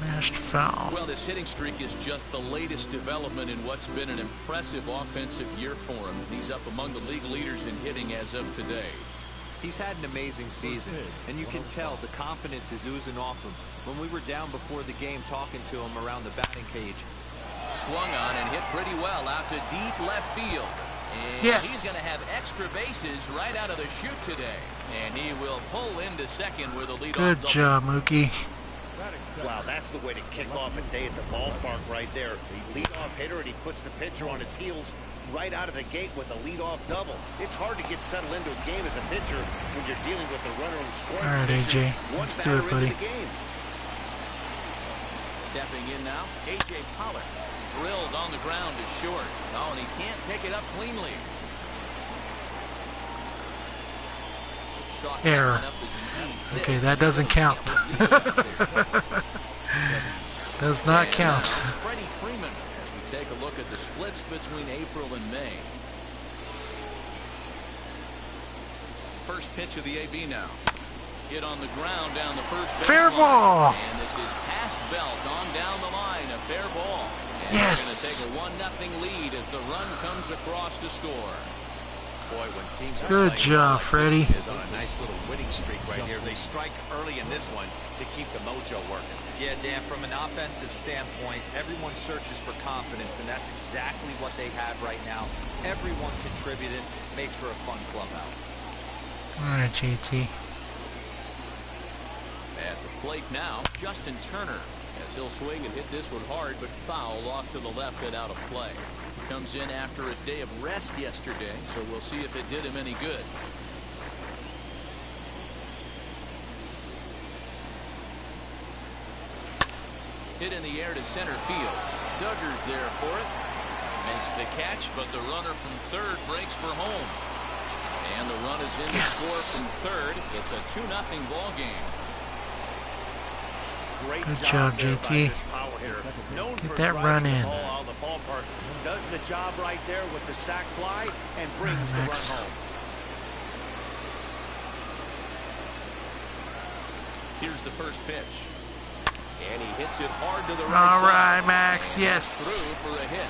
Mashed foul. Well, this hitting streak is just the latest development in what's been an impressive offensive year for him. He's up among the league leaders in hitting as of today. He's had an amazing season, and you can tell the confidence is oozing off him. When we were down before the game talking to him around the batting cage. Swung on and hit pretty well out to deep left field. And he's going to have extra bases right out of the chute today. And he will pull into second where the leadoff double. Good job, Mookie. Wow, that's the way to kick off a day at the ballpark right there. Leadoff hitter, and he puts the pitcher on his heels right out of the gate with a leadoff double. It's hard to get settled into a game as a pitcher when you're dealing with the runner on the scoring All right, position. AJ, let's do it, buddy. Stepping in now, A.J. Pollock. Drilled on the ground to short. Oh, and he can't pick it up cleanly. Error. Okay, that doesn't count. Does not count. Freddie Freeman, as we take a look at the splits between April and May. First pitch of the AB now. Hit on the ground down the first baseline. Fair ball. And this is past Belt on down the line. A fair ball. And Yes. they're going to take a 1-0 lead as the run comes across to score. Boy, when teams are Good playing job, like Freddie. this is on a nice little winning streak right here. They strike early in this one to keep the mojo working. Yeah, Dan, from an offensive standpoint, everyone searches for confidence, and that's exactly what they have right now. Everyone contributed, makes for a fun clubhouse. All right, JT. At the plate now, Justin Turner, as he'll swing and hit this one hard, but foul off to the left and out of play. He comes in after a day of rest yesterday, so we'll see if it did him any good. Hit in the air to center field. Duggar's there for it. Makes the catch, but the runner from third breaks for home. And the run is in to score from third. It's a 2-0 ball game. Great Good job, there by JT. this power hitter. Known Get for that driving run the in. ball out of the ballpark. Does the job right there with the sac fly and brings the Max. run home. Here's the first pitch. And he hits it hard to the right All side. right, Max. And Yes. through for a hit.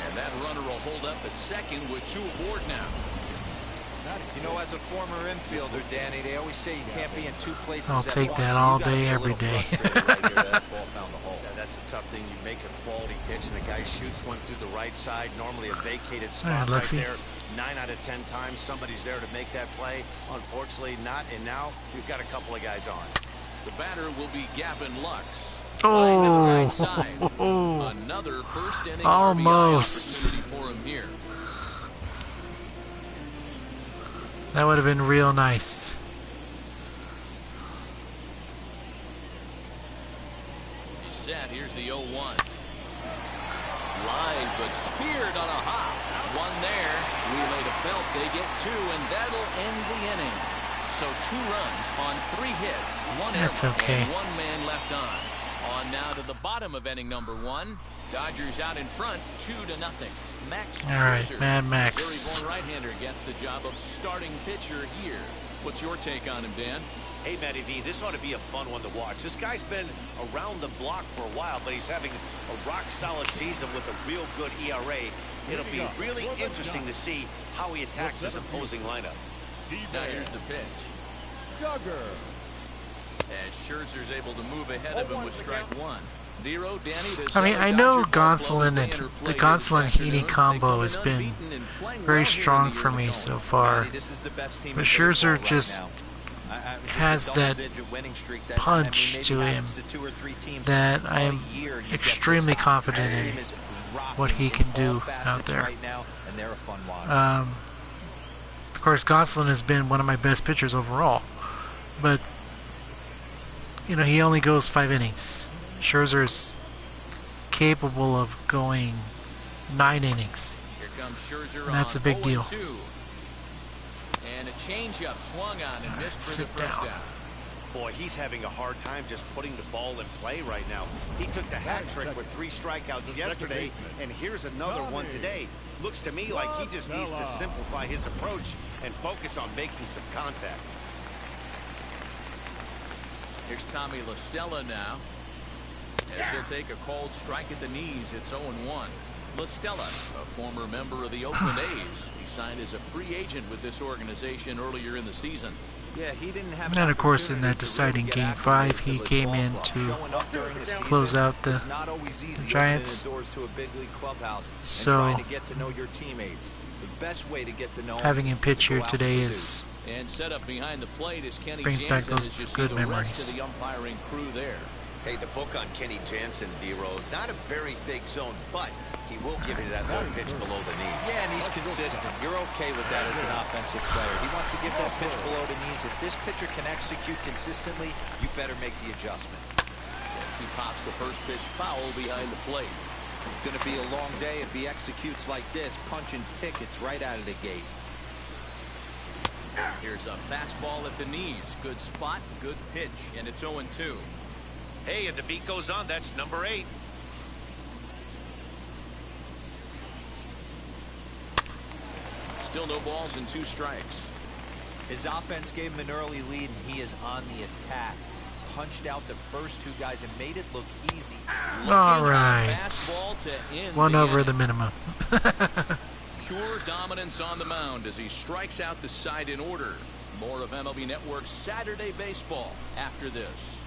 And that runner will hold up at second with 2 aboard now. You know, as a former infielder, Danny, they always say you can't be in 2 places I'll at take once. that You all gotta day, be a every little day. frustrated right here. That ball found the hole. Yeah, that's a tough thing. You make a quality pitch and the guy shoots one through the right side. Normally a vacated All spot right, right Lexi. there. 9 out of 10 times somebody's there to make that play. Unfortunately not. And now we've got a couple of guys on. The batter will be Gavin Lux. Oh. Line to the right side. Another first inning Almost. RBI opportunity for him here. That would have been real nice. He's set. Here's the 0-1. Line, but speared on a hop. One there. Relay to Felt. They get 2, and that'll end the inning. So 2 runs on 3 hits. 1 That's error, okay. and 1 man left on. On now to the bottom of inning number 1. Dodgers out in front, 2-0. Max All right, Scherzer, Mad Max. Missouri-born right-hander, gets the job of starting pitcher here. What's your take on him, Dan? Hey, Matty V, this ought to be a fun one to watch. This guy's been around the block for a while, but he's having a rock-solid season with a real good ERA. It'll be really interesting to see how he attacks his opposing lineup. Now here's the pitch. Duggar. As Scherzer's able to move ahead of him with strike 1. Dero, Danny, I mean, I know Gonsolin and the Gonsolin-Heaney combo has been very strong for me so far. This is the best team But in Scherzer baseball just right now. has Just a that double-digit winning streak that punch maybe to him happens to 2 or 3 teams that I all am year. You get extremely this. confident This in team is rocking what he in can all do facets out there. right now, and they're a fun watch. Of course, Gonsolin has been one of my best pitchers overall, but you know, he only goes 5 innings. Scherzer is capable of going 9 innings. Here comes Scherzer, And that's a big deal. 0-2. And a changeup swung on and missed for the sit first down. down. Boy, he's having a hard time just putting the ball in play right now. He took the hat trick with 3 strikeouts yesterday, and here's another one today. Looks to me like he just needs to simplify his approach and focus on making some contact. Here's Tommy La Stella now, as he'll take a called strike at the knees. It's 0-1. La Stella, a former member of the Oakland A's. He signed as a free agent with this organization earlier in the season. Yeah, he didn't have And an of course, in that opportunity to really deciding get Game acclimated 5, to he the came ball in club. to Showing up during the close season out the is not always easy, Giants. opening the doors to a big league clubhouse So, and trying to get to know your teammates. The best way to get to know having him is pitch to go here out today and is And set up behind the plate is Kenny Brings back Jansen, those as you see good the memories. rest of the umpiring crew there. Hey, the book on Kenny Jansen, D-Road, not a very big zone, but he will give you that low pitch below the knees. Yeah, and he's consistent. You're okay with that as an offensive player. He wants to give that pitch below the knees. If this pitcher can execute consistently, you better make the adjustment. As he pops the first pitch foul behind the plate. It's going to be a long day if he executes like this, punching tickets right out of the gate. Here's a fastball at the knees. Good spot, good pitch, and it's 0-2. Hey, and the beat goes on. That's number 8. Still no balls and 2 strikes. His offense gave him an early lead, and he is on the attack. Punched out the first 2 guys and made it look easy. All right. Fastball to end 1 over the inning. minimum. Pure dominance on the mound as he strikes out the side in order. More of MLB Network's Saturday Baseball after this.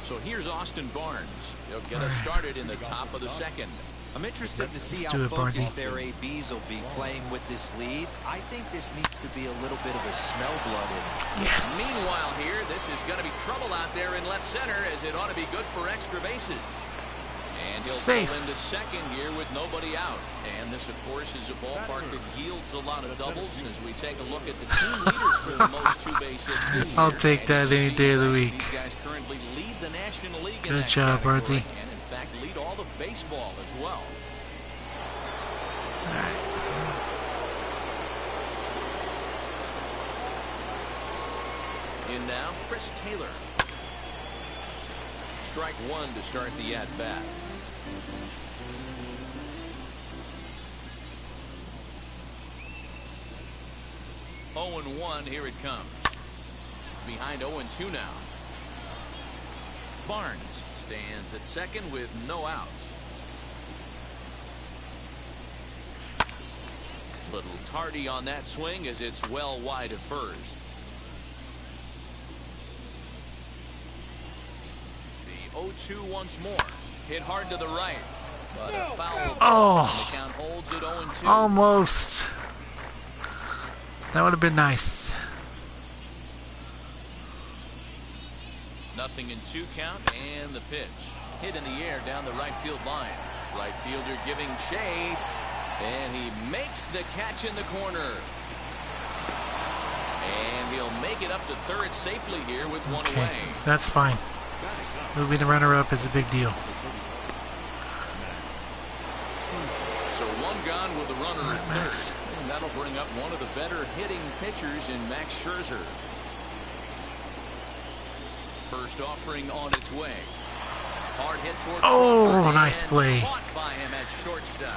So here's Austin Barnes. He'll get us started in the top of the second. I'm interested to see Let's how do it, focused Barnesy. their ABs will be playing with this lead. I think this needs to be a little bit of a smell blood in it. Yes. Meanwhile here, this is going to be trouble out there in left center as it ought to be good for extra bases. And he'll Safe. pull into second here with nobody out. And this, of course, is a ballpark that yields a lot of doubles as we take a look at the team leaders for the most 2-base hits this year. I'll take that And you any can day of the see week. These guys currently lead the National League in Good that job, category, Barnesy. and in fact lead all of baseball as well. In now, Chris Taylor. Strike 1 to start the at-bat. Oh and 1, here it comes. Behind 0-2 now. Barnes stands at second with no outs. Little tardy on that swing as it's well wide of first. The 0-2 once more. Hit hard to the right. But a foul ball. Oh. The count holds at 0-2. Almost. That would have been nice. Nothing in 2 count, and the pitch. Hit in the air down the right field line. Right fielder giving chase, and he makes the catch in the corner. And he'll make it up to third safely here with 1 Okay, away. that's fine. Moving the runner up is a big deal. So 1 gone with the runner at Max. third. And that'll bring up one of the better hitting pitchers in Max Scherzer. First offering on its way. Hard hit toward Oh, Crawford, nice and play. Caught by him at shortstop.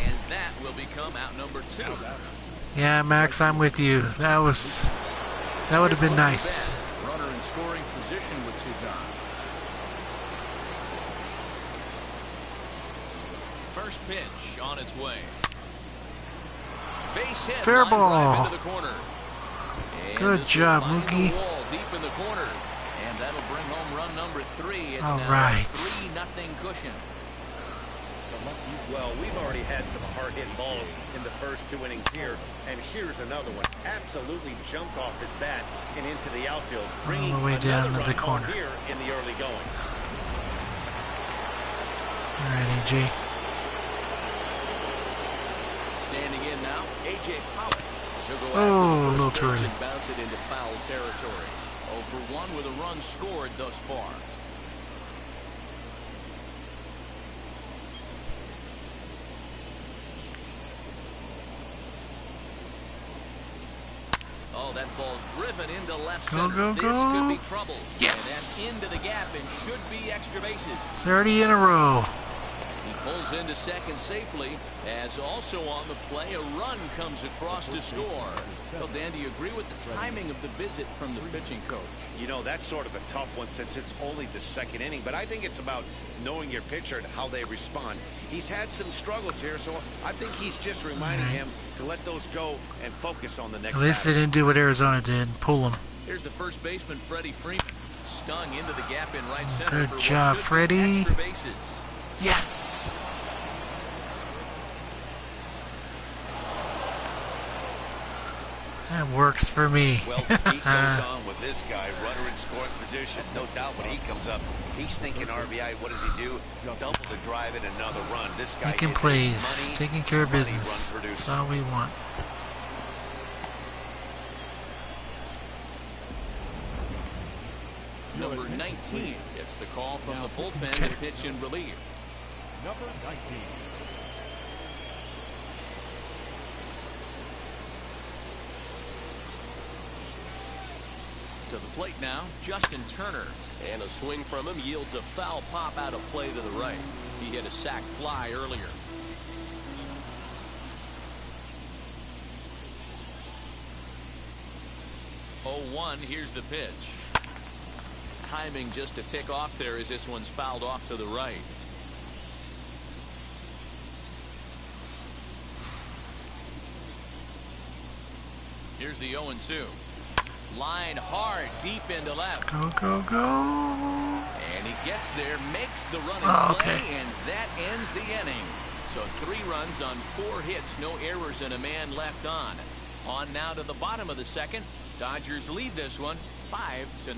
And that will become out number 2. Yeah, Max, I'm with you. That would have been nice. Runner in scoring position with 2 gone. First pitch on its way. Base hit. Fair line drive ball. into the corner. And Good this job, will find Mookie. the wall deep in the corner. And that'll bring home run number 3. It's All now right. a 3-0 cushion. Well, we've already had some hard-hitting balls in the first 2 innings here, and here's another one. Absolutely jumped off his bat and into the outfield, bringing All the way down another to the run home corner. here in the early going. All right, AJ. Standing in now, A.J. Pollock. She'll go Oh, a after the little first too pitch early. and bounce it into foul territory. 0 for 1 with a run scored thus far. Oh, that ball's driven into left Go, center. go, This go. could be trouble. Yes. And that's into the gap and should be extra bases. 30 in a row. He pulls into second safely, as also on the play, a run comes across to score. Well, Dan, do you agree with the timing of the visit from the pitching coach? You know, that's sort of a tough one since it's only the second inning, but I think it's about knowing your pitcher and how they respond. He's had some struggles here, so I think he's just reminding him to let those go and focus on the next At least they batter. didn't do what Arizona did and pull him. Here's the first baseman, Freddie Freeman, stung into the gap in right center. Good for what job, should be Freddie. extra bases. Yes. That works for me. Well, the heat goes on with this guy, runner in scoring position. No doubt when he comes up, he's thinking RBI. What does he do? Double the drive and another run. This guy Making is a plays, money, taking care of money business. run That's producer. all we want. Number 19 gets the call from the bullpen to pitch in relief. Number 19. To the plate now, Justin Turner. And a swing from him yields a foul pop out of play to the right. He hit a sac fly earlier. 0-1. Here's the pitch. Timing just a tick off there as this one's fouled off to the right. Here's the 0-2. Line hard deep into left. Go, go, go. And he gets there, makes the run in play, and that ends the inning. So 3 runs on 4 hits, no errors, and a man left on. On now to the bottom of the second. Dodgers lead this one 5-0.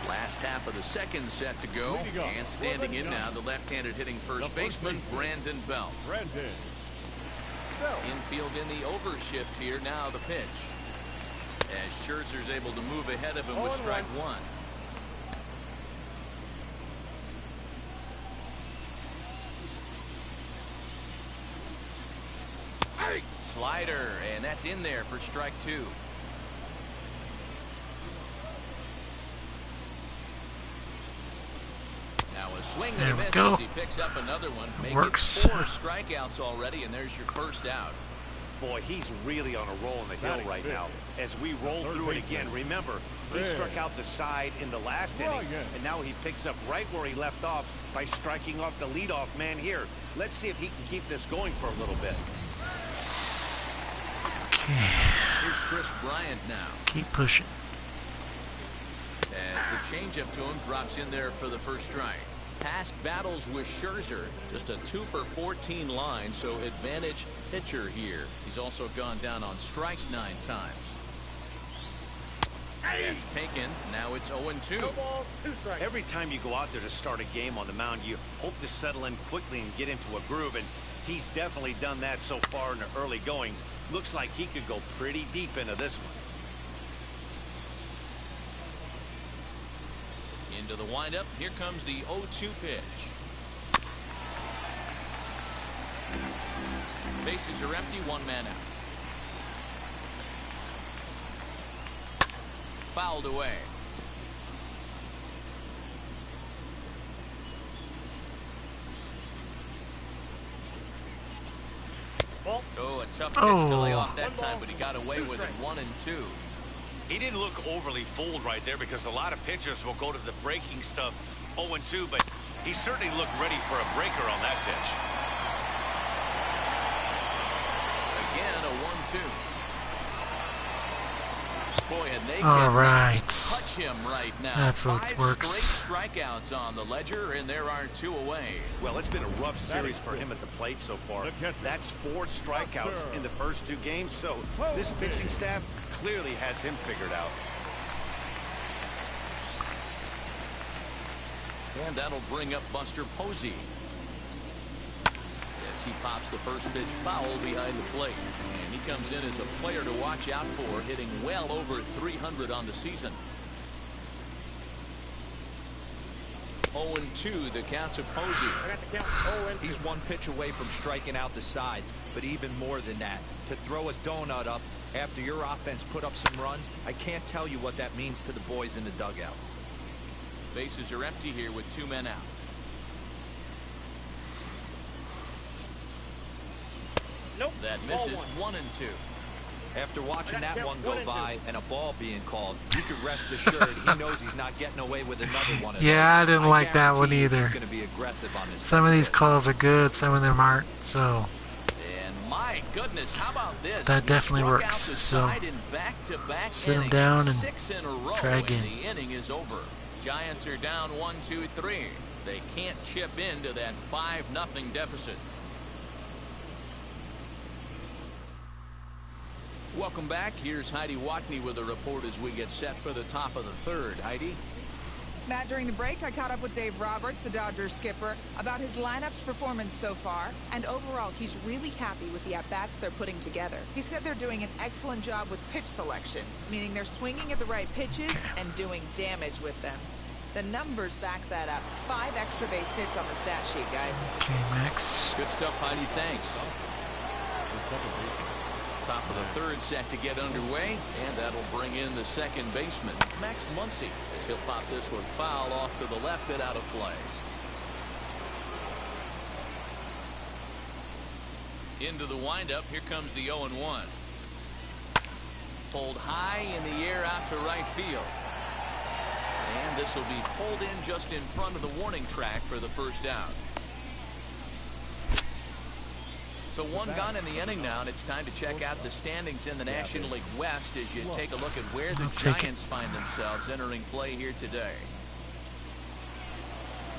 Last half of the second set to go, and standing in now, the left-handed hitting first baseman, Brandon Belt. Infield in the overshift here. Now the pitch. As Scherzer's able to move ahead of him with strike 1. Slider, and that's in there for strike 2. Now a swing and a miss as he picks up another one. Make it 4 strikeouts already, and there's your first out. Boy, he's really on a roll on the hill right now. As we roll through it again, remember, he struck out the side in the last inning, and now he picks up right where he left off by striking off the leadoff man here. Let's see if he can keep this going for a little bit. Here's Chris Bryant now. Keep pushing. As the changeup to him drops in there for the first strike. Past battles with Scherzer, just a 2 for 14 line, so advantage pitcher here. He's also gone down on strikes 9 times. That's taken. Now it's 0-2. Every time you go out there to start a game on the mound, you hope to settle in quickly and get into a groove, and he's definitely done that so far in the early going. Looks like he could go pretty deep into this one. Into the windup. Here comes the 0-2 pitch. Bases are empty. 1 man out. Fouled away. Oh, a tough pitch to lay off that time, but he got away with it. 1-2. He didn't look overly fooled right there, because a lot of pitchers will go to the breaking stuff 0-2, but he certainly looked ready for a breaker on that pitch. Again, a 1-2. Boy, and they can touch him right now. That's what 5 works. Straight strikeouts on the ledger, and there are 2 away. Well, it's been a rough series for him at the plate so far. That's 4 strikeouts in the first 2 games, so this pitching staff clearly has him figured out. And that'll bring up Buster Posey. As he pops the first pitch foul behind the plate. And he comes in as a player to watch out for, hitting well over 300 on the season. 0-2, the count to Posey. He's 1 pitch away from striking out the side, but even more than that, to throw a donut up after your offense put up some runs, I can't tell you what that means to the boys in the dugout. Bases are empty here with 2 men out. Nope. That misses. 1-2. After watching that one go by and a ball being called, you can rest assured he knows he's not getting away with another one of those. Yeah, I didn't like that one either. He's going to be aggressive on this. Some of these calls are good, some of them aren't. So and my goodness, how about this? that definitely works. So sit him down and 6 in a row try again. The inning is over. Giants are down 1-2-3. They can't chip into that 5-0 deficit. Welcome back. Here's Heidi Watney with a report as we get set for the top of the third. Heidi? Matt, during the break, I caught up with Dave Roberts, the Dodgers skipper, about his lineup's performance so far, and overall, he's really happy with the at-bats they're putting together. He said they're doing an excellent job with pitch selection, meaning they're swinging at the right pitches and doing damage with them. The numbers back that up. 5 extra base hits on the stat sheet, guys. Okay, Max. Good stuff, Heidi. Thanks. Top of the third set to get underway, and that'll bring in the second baseman, Max Muncy, as he'll pop this one foul off to the left and out of play. Into the windup. Here comes the 0-1. Pulled high in the air out to right field. And this will be pulled in just in front of the warning track for the first out. So one gun in the inning now, and it's time to check out the standings in the National League West as you take a look at where the Giants find themselves entering play here today.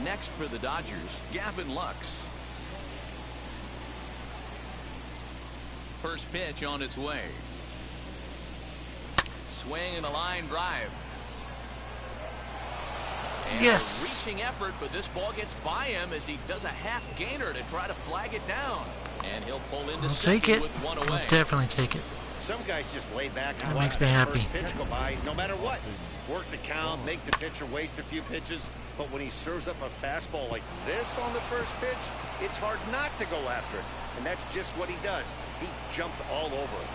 Next for the Dodgers, Gavin Lux. First pitch on its way. Swing and a line drive. And yes. A reaching effort, but this ball gets by him as he does a half gainer to try to flag it down. And he'll pull into second with one away. I'll definitely take it. Some guys just lay back and That watch makes me the happy. first pitch go by, no matter what. Work the count, make the pitcher waste a few pitches. But when he serves up a fastball like this on the first pitch, it's hard not to go after it. And that's just what he does. He jumped all over it.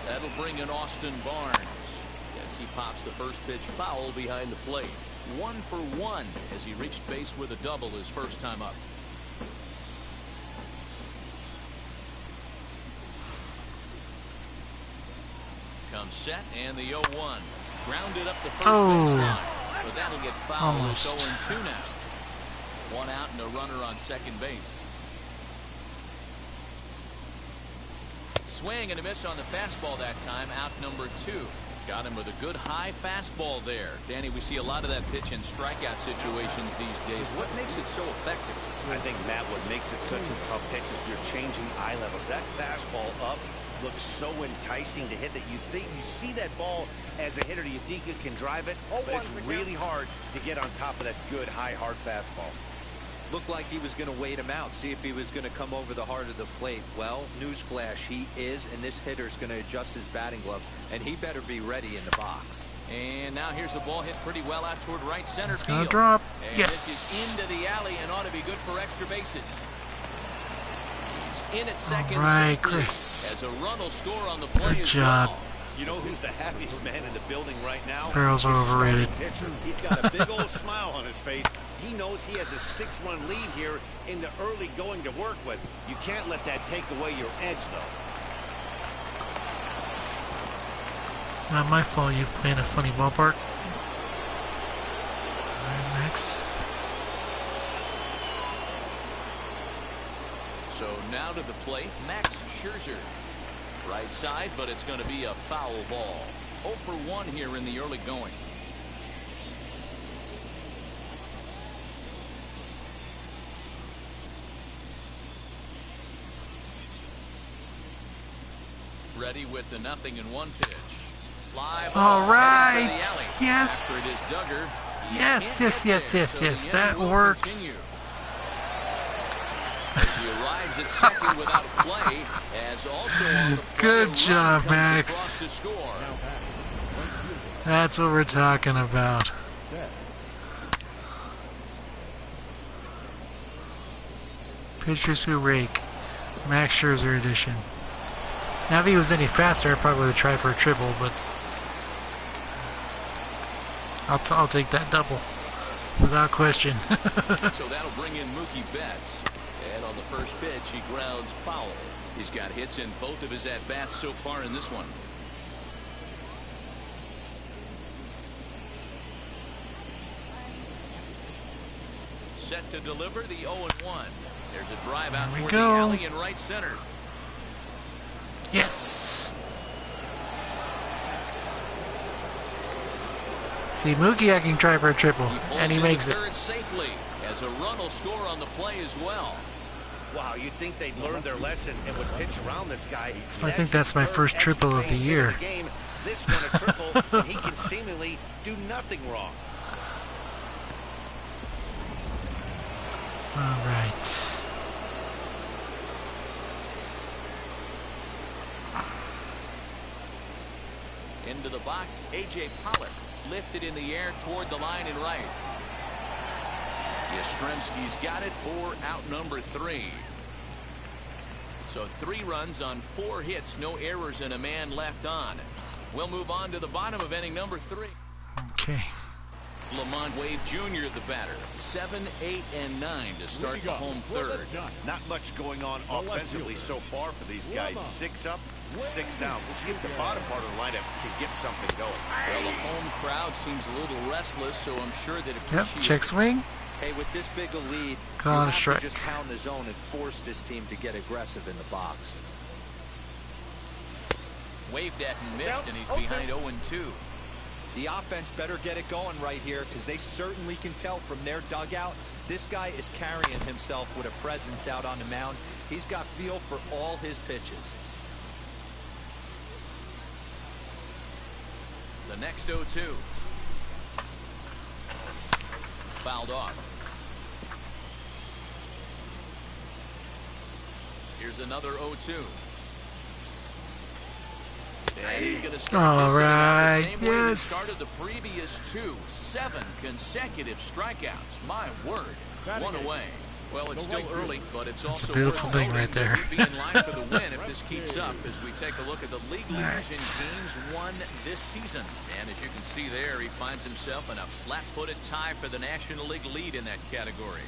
That'll bring in Austin Barnes as he pops the first pitch foul behind the plate. 1 for 1 as he reached base with a double his first time up. Comes set and the 0-1. Grounded up the first baseline. But that'll get fouled. It's 0-2 now. 1 out and a runner on second base. Swing and a miss on the fastball that time. Out number 2. Got him with a good high fastball there. Danny, we see a lot of that pitch in strikeout situations these days. What makes it so effective? I think, Matt, what makes it such a tough pitch is you're changing eye levels. That fastball up looks so enticing to hit that you think you see that ball as a hitter, you think you can drive it, but it's really hard to get on top of that good high hard fastball. Looked like he was going to wait him out, see if he was going to come over the heart of the plate. Well, newsflash, he is, and this hitter's going to adjust his batting gloves, and he better be ready in the box. And now here's a ball hit pretty well out toward right center It's field. gonna drop. And Yes. This is into the alley and ought to be good for extra bases. He's in at second. All right, safely Chris. as a run will score on the play Good as job. well. You know who's the happiest man in the building right now? Barrels are His overrated. starting pitcher. He's got a big old smile on his face. He knows he has a 6-run lead here in the early going to work with. You can't let that take away your edge, though. Not my fault you play in a funny ballpark. Alright, Max. So now to the plate, Max Scherzer. Right side, but it's going to be a foul ball. 0 for 1 here in the early going. Ready with the 0-1 pitch. Fly ball. All right. Headed for the alley. Yes. After it is Duggar, he Yes, can't yes, get yes, there, yes, so yes. the That inning will works. continue. As he arrives at second without a play, as also on the play, Good a job, run comes Max. across to score. That's what we're talking about. Pitchers who rake. Max Scherzer edition. Now, if he was any faster, I probably would have tried for a triple, but I'll take that double without question. So that'll bring in Mookie Betts. And on the first pitch, he grounds foul. He's got hits in both of his at-bats so far in this one. Set to deliver the 0-1. There's a drive out There we toward the go. alley in right center. Yes. See, Mookie, I can try for a triple, Pulls and he into makes it. third safely as a run will score on the play as well. Wow, you'd think they'd learn their lesson and would pitch around this guy. I think that's my first triple of the year. Game. This one a triple, and he can seemingly do nothing wrong. All right. Into the box, A.J. Pollock lifted in the air toward the line and right. Yastrzemski's got it for out number 3. So 3 runs on 4 hits, no errors, and a man left on. We'll move on to the bottom of inning number 3. Okay. Lamont Wade Jr. the batter. 7, 8, and 9 to start the home third. Not much going on offensively so far for these guys. 6 up, 6 down. We'll see if the bottom part of the lineup can get something going. Well, the home crowd seems a little restless, so I'm sure that Yep, check swing. Hey, with this big a lead, Call you it a have strike. to just pound the zone and force this team to get aggressive in the box. Waved at and missed, and he's behind 0-2. The offense better get it going right here, because they certainly can tell from their dugout this guy is carrying himself with a presence out on the mound. He's got feel for all his pitches. The next 0-2. Fouled off. Here's another 0-2. And he's going to start All this right, inning out the same way he yes. started the previous 2. 7 consecutive strikeouts. My word. One away. Well, it's still early, but it's That's a also beautiful worth thing noting right that there. he'd be in line for the win if this keeps up as we take a look at the league leaders in games won this season. And as you can see there, he finds himself in a flat-footed tie for the National League lead in that category.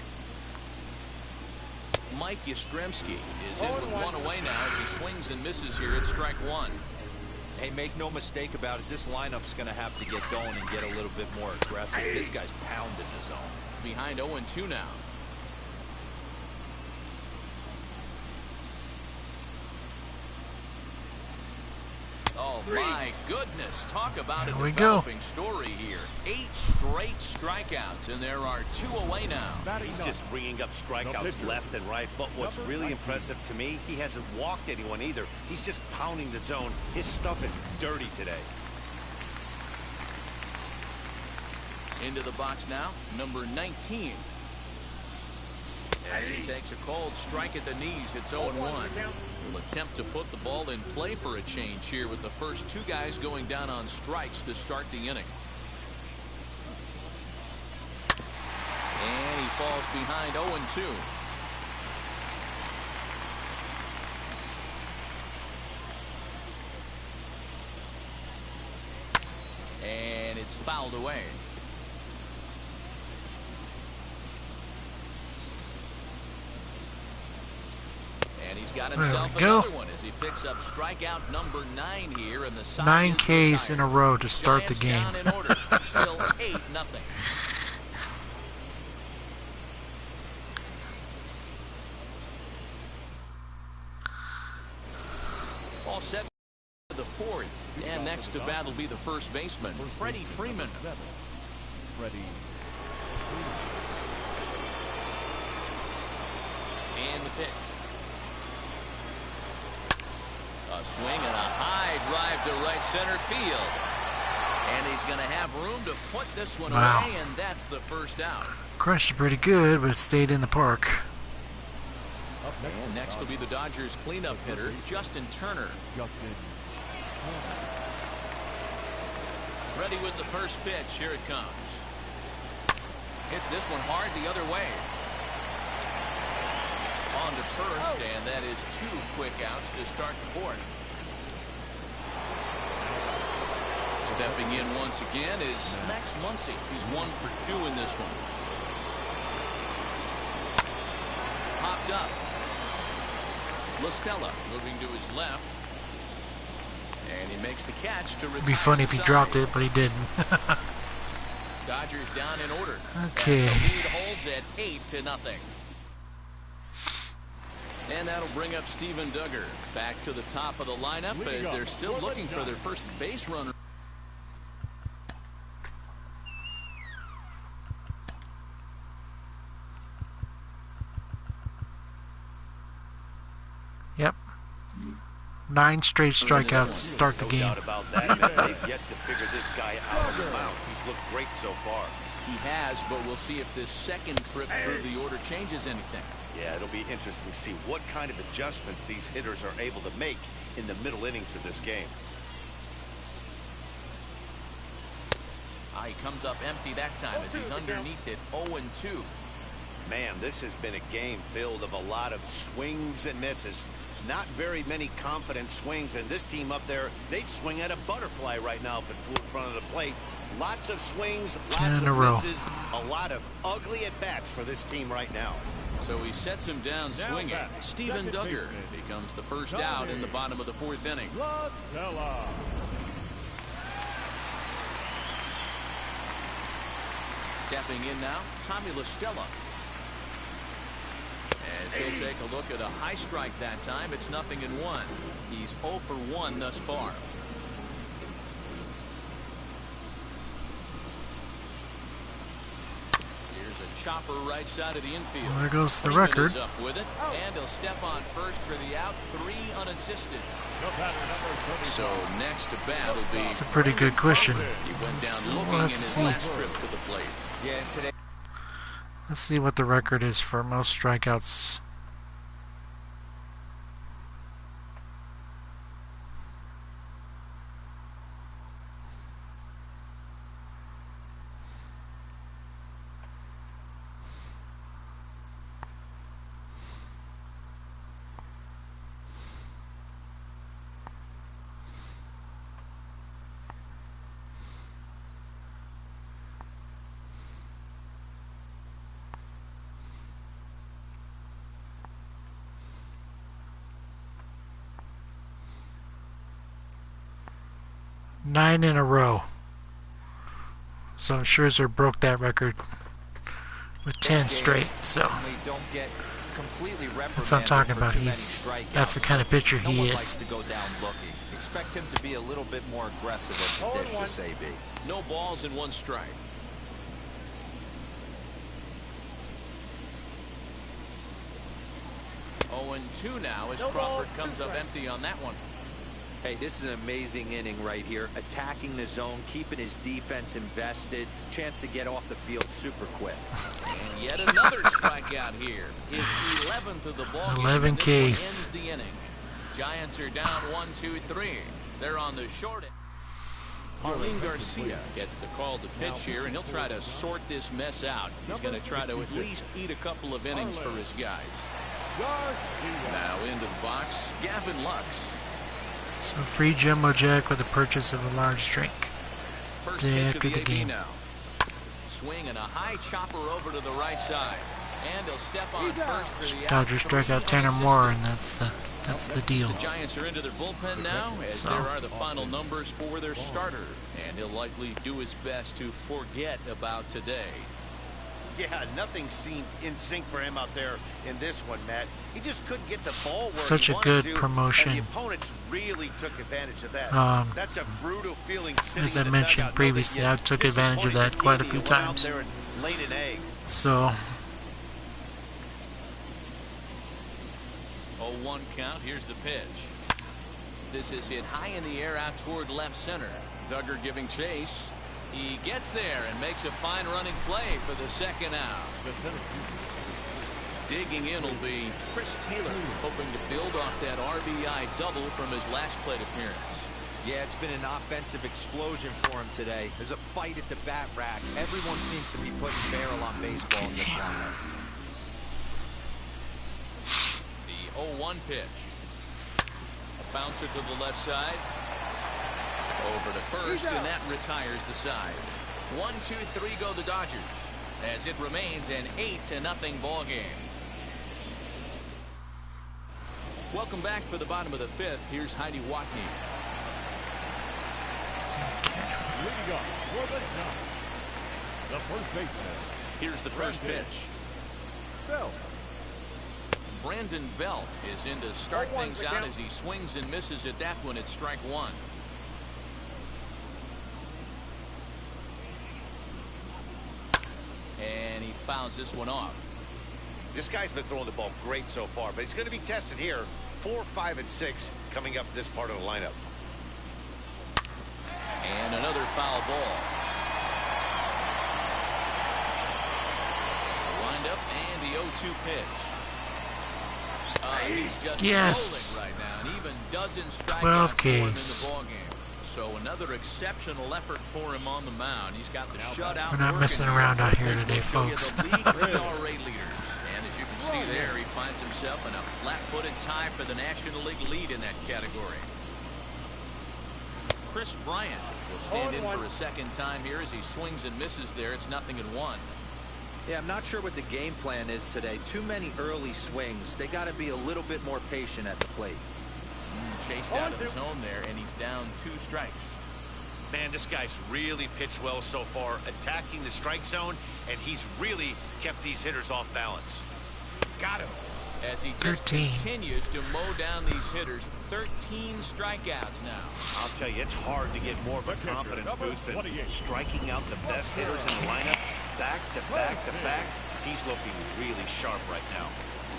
Mike Yastrzemski is in with 1 away now as he swings and misses here at strike 1. Hey, make no mistake about it, this lineup's going to have to get going and get a little bit more aggressive. This guy's pounding the zone. Behind 0-2 now. Oh my goodness, talk about a There we go. developing story here. 8 straight strikeouts, and there are 2 away now. He's just ringing up strikeouts left and right, but what's really impressive to me, he hasn't walked anyone either. He's just pounding the zone. His stuff is dirty today. Into the box now, number 19. As he takes a cold strike at the knees, it's 0-1. He'll attempt to put the ball in play for a change here with the first 2 guys going down on strikes to start the inning. And he falls behind 0-2. And it's fouled away. And he's got himself There we go. another one as he picks up strikeout number 9 here, and the side 9 is Ks in a retired. row to start the Giants game. down in order. Still 8-0. All set for the 4th, and next to bat will be the first baseman, Freddie Freeman. And the pitch. A swing and a high drive to right center field. And he's going to have room to put this one Wow. away, and that's the first out. Crushed it pretty good, but it stayed in the park. And next will be the Dodgers cleanup hitter, Justin Turner. Ready with the first pitch. Here it comes. Hits this one hard the other way. On to first, and that is 2 quick outs to start the 4th. Stepping in once again is Max Muncy. He's 1 for 2 in this one. Popped up. LaStella moving to his left. And he makes the catch to retire. It'd be funny if he the dropped side. it, but he didn't. Dodgers down in order. Okay. And the lead holds at 8-0. And that'll bring up Steven Duggar back to the top of the lineup as they're still looking for their first base runner. Yep. 9 straight strikeouts to start the No game. doubt about that. And they've yet to figure this guy out on the mound. He's looked great so far. He has, but we'll see if this second trip through the order changes anything. Yeah, it'll be interesting to see what kind of adjustments these hitters are able to make in the middle innings of this game. He comes up empty that time as he's underneath it 0-2. Man, this has been a game filled of a lot of swings and misses. Not very many confident swings, and this team up there, they'd swing at a butterfly right now if it flew in front of the plate. Lots of swings, 10 lots in a of row. misses, a lot of ugly at-bats for this team right now. So he sets him down swinging. Steven Duggar becomes the first out in the bottom of the 4th inning. Stepping in now, Tommy La Stella. As he'll take a look at a high strike that time, it's 0-1. He's 0 for 1 thus far. Here's a chopper right side of the infield. Well, there goes the Freeman record. is up with it, and he'll step on first for the out, 3 unassisted. So next to bat will be. That's a pretty good question. He went So down looking in let's his see. last trip to the plate. Yeah, and today. Let's see what the record is for most strikeouts. Nine in a row. So Scherzer broke that record with 10 straight. So Don't get completely that's what I'm talking about. That's the kind of pitcher No he one is. likes to go down looking. Expect him to be a little bit more aggressive at the dish this AB. No balls and 1 strike. Oh, and 2 now as Crawford comes up empty on that one. Hey, this is an amazing inning right here. Attacking the zone, keeping his defense invested. Chance to get off the field super quick. And yet another strikeout here. His 11th of the ball game. 11 and this one Ks. ends the inning. Giants are down 1-2-3. They're on the short end. Marlene Garcia gets the call to pitch here, and he'll try to sort this mess out. He's going to try to at least eat a couple of innings for his guys. Now into the box, Gavin Lux. So free Jumbo Jack with the purchase of a large drink. First Day pitch after of the AB game. now. Swing and a high chopper over to the right side. And he'll step on first for the out. Dodgers strike out 10 or more, and that's the deal. The Giants are into their bullpen now, as So. there are the final numbers for their starter. And he'll likely do his best to forget about today. Yeah, nothing seemed in sync for him out there in this one, Matt. He just couldn't get the ball where Such he a wanted good to, promotion. And the opponents really took advantage of that. That's a brutal feeling. As I mentioned previously, I took advantage of that quite a few times. Laid an egg. So 0-1 count. Here's the pitch. This is hit high in the air out toward left center. Duggar giving chase. He gets there and makes a fine running play for the second out. Digging in will be Chris Taylor, hoping to build off that RBI double from his last plate appearance. Yeah, it's been an offensive explosion for him today. There's a fight at the bat rack. Everyone seems to be putting barrel on baseball in this lineup. The 0-1 pitch. A bouncer to the left side. Over to first, and that retires the side. 1-2-3 go the Dodgers, as it remains an 8-0 ball game. Welcome back for the bottom of the 5th. Here's Heidi Watney. Leading up for the Giants, the first baseman. Here's the first pitch. Bell. Brandon Belt is in to start things out as he swings and misses at that one at strike 1. And he fouls this one off. This guy's been throwing the ball great so far, but he's going to be tested here. 4, 5, and 6 coming up this part of the lineup. And another foul ball. Wind up and the 0-2 pitch. He's just Yes. rolling right now, and even dozen 12 strikeouts for him in Ks. the ball game. So another exceptional effort for him on the mound. He's got the shutout. We're not working messing around out here today, He'll get folks. the lead for the all-rate leaders. And as you can see there, he finds himself in a flat-footed tie for the National League lead in that category. Chris Bryant will stand in for a second time here as he swings and misses there. It's 0-1. Yeah, I'm not sure what the game plan is today. Too many early swings. They got to be a little bit more patient at the plate. Chased out of the zone there, and he's down 2 strikes. Man, this guy's really pitched well so far, attacking the strike zone, and he's really kept these hitters off balance. Got him. As he just continues to mow down these hitters. 13 strikeouts now. I'll tell you, it's hard to get more of a confidence boost than striking out the best hitters in the lineup. Back to back to back. He's looking really sharp right now.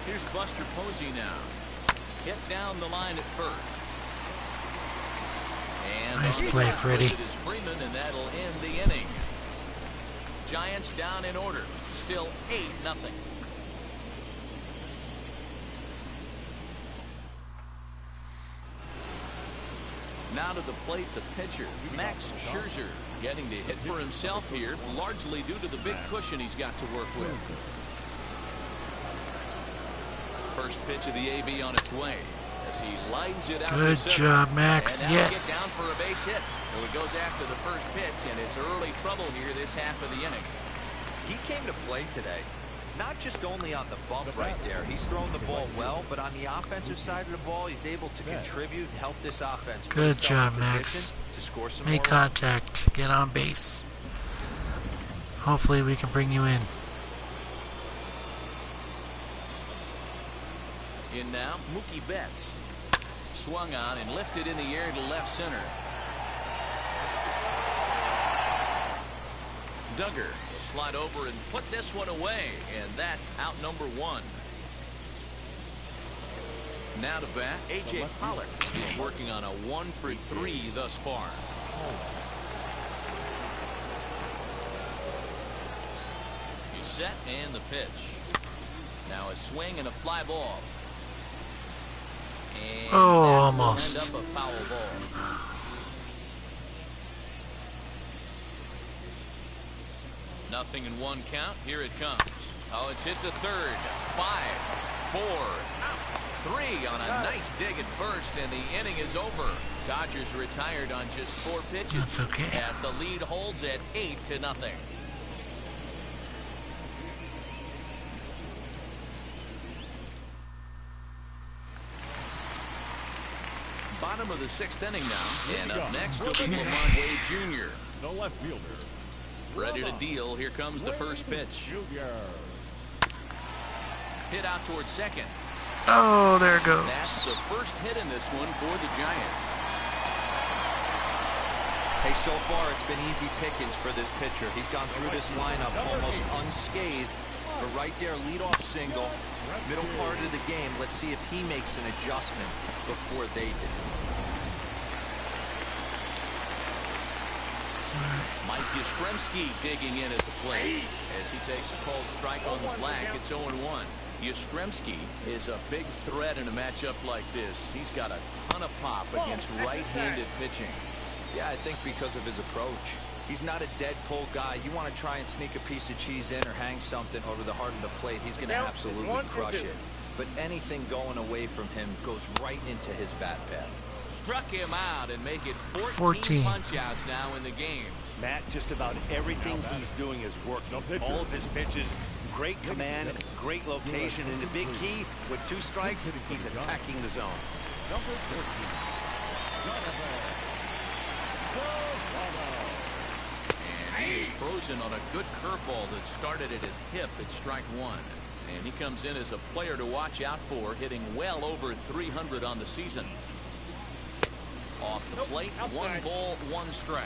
Here's Buster Posey now. Hit down the line at first. And nice play, Freddie. It is Freeman, and that'll end the inning. Giants down in order. Still 8-0. Now to the plate, the pitcher, Max Scherzer, getting to hit for himself here, largely due to the big cushion he's got to work with. First pitch of the AB on its way as he lines it out. Good job, Max. And yes. Get down for a base hit. So he goes after the first pitch, and it's early trouble here this half of the inning. He came to play today. Not just only on the bump right there. He's thrown the ball well, but on the offensive side of the ball, he's able to contribute and help this offense. Good job, Max. To score some Make contact. Get on base. Hopefully we can bring you in. In now, Mookie Betts. Swung on and lifted in the air to left center. Duggar will slide over and put this one away, and that's out number 1. Now to bat, A.J. Pollock. He's working on a 1 for 3 thus far. He's set, and the pitch. Now a swing and a fly ball. And oh, that will almost. end up a foul ball. Nothing in 1 count. Here it comes. Oh, it's hit to third. 5, 4, 3 on a nice dig at first, and the inning is over. Dodgers retired on just 4 pitches. That's okay. As the lead holds at 8-0. Bottom of the 6th inning now, and up next will be Lamont Wade Jr. The left fielder. Ready to deal. Here comes the first pitch. Hit out towards second. Oh, there it goes. That's the first hit in this one for the Giants. Hey, so far it's been easy pickings for this pitcher. He's gone through this lineup almost unscathed. But right there, leadoff single, middle part of the game. Let's see if he makes an adjustment before they did. Mike Yastrzemski digging in at the plate as he takes a cold strike on the black. It's 0-1. Yastrzemski is a big threat in a matchup like this. He's got a ton of pop against right-handed pitching. Yeah, I think because of his approach. He's not a dead pull guy. You want to try and sneak a piece of cheese in or hang something over the heart of the plate, he's going to absolutely crush it. But anything going away from him goes right into his bat path. Struck him out and make it 14 punch-outs now in the game. Matt, just about everything he's doing is working. All of his pitches, great command, great location, and the big key, with 2 strikes, he's attacking the zone. Number 14. And he is frozen on a good curveball that started at his hip at strike 1. And he comes in as a player to watch out for, hitting well over 300 on the season. Off the plate, 1 ball, 1 strike.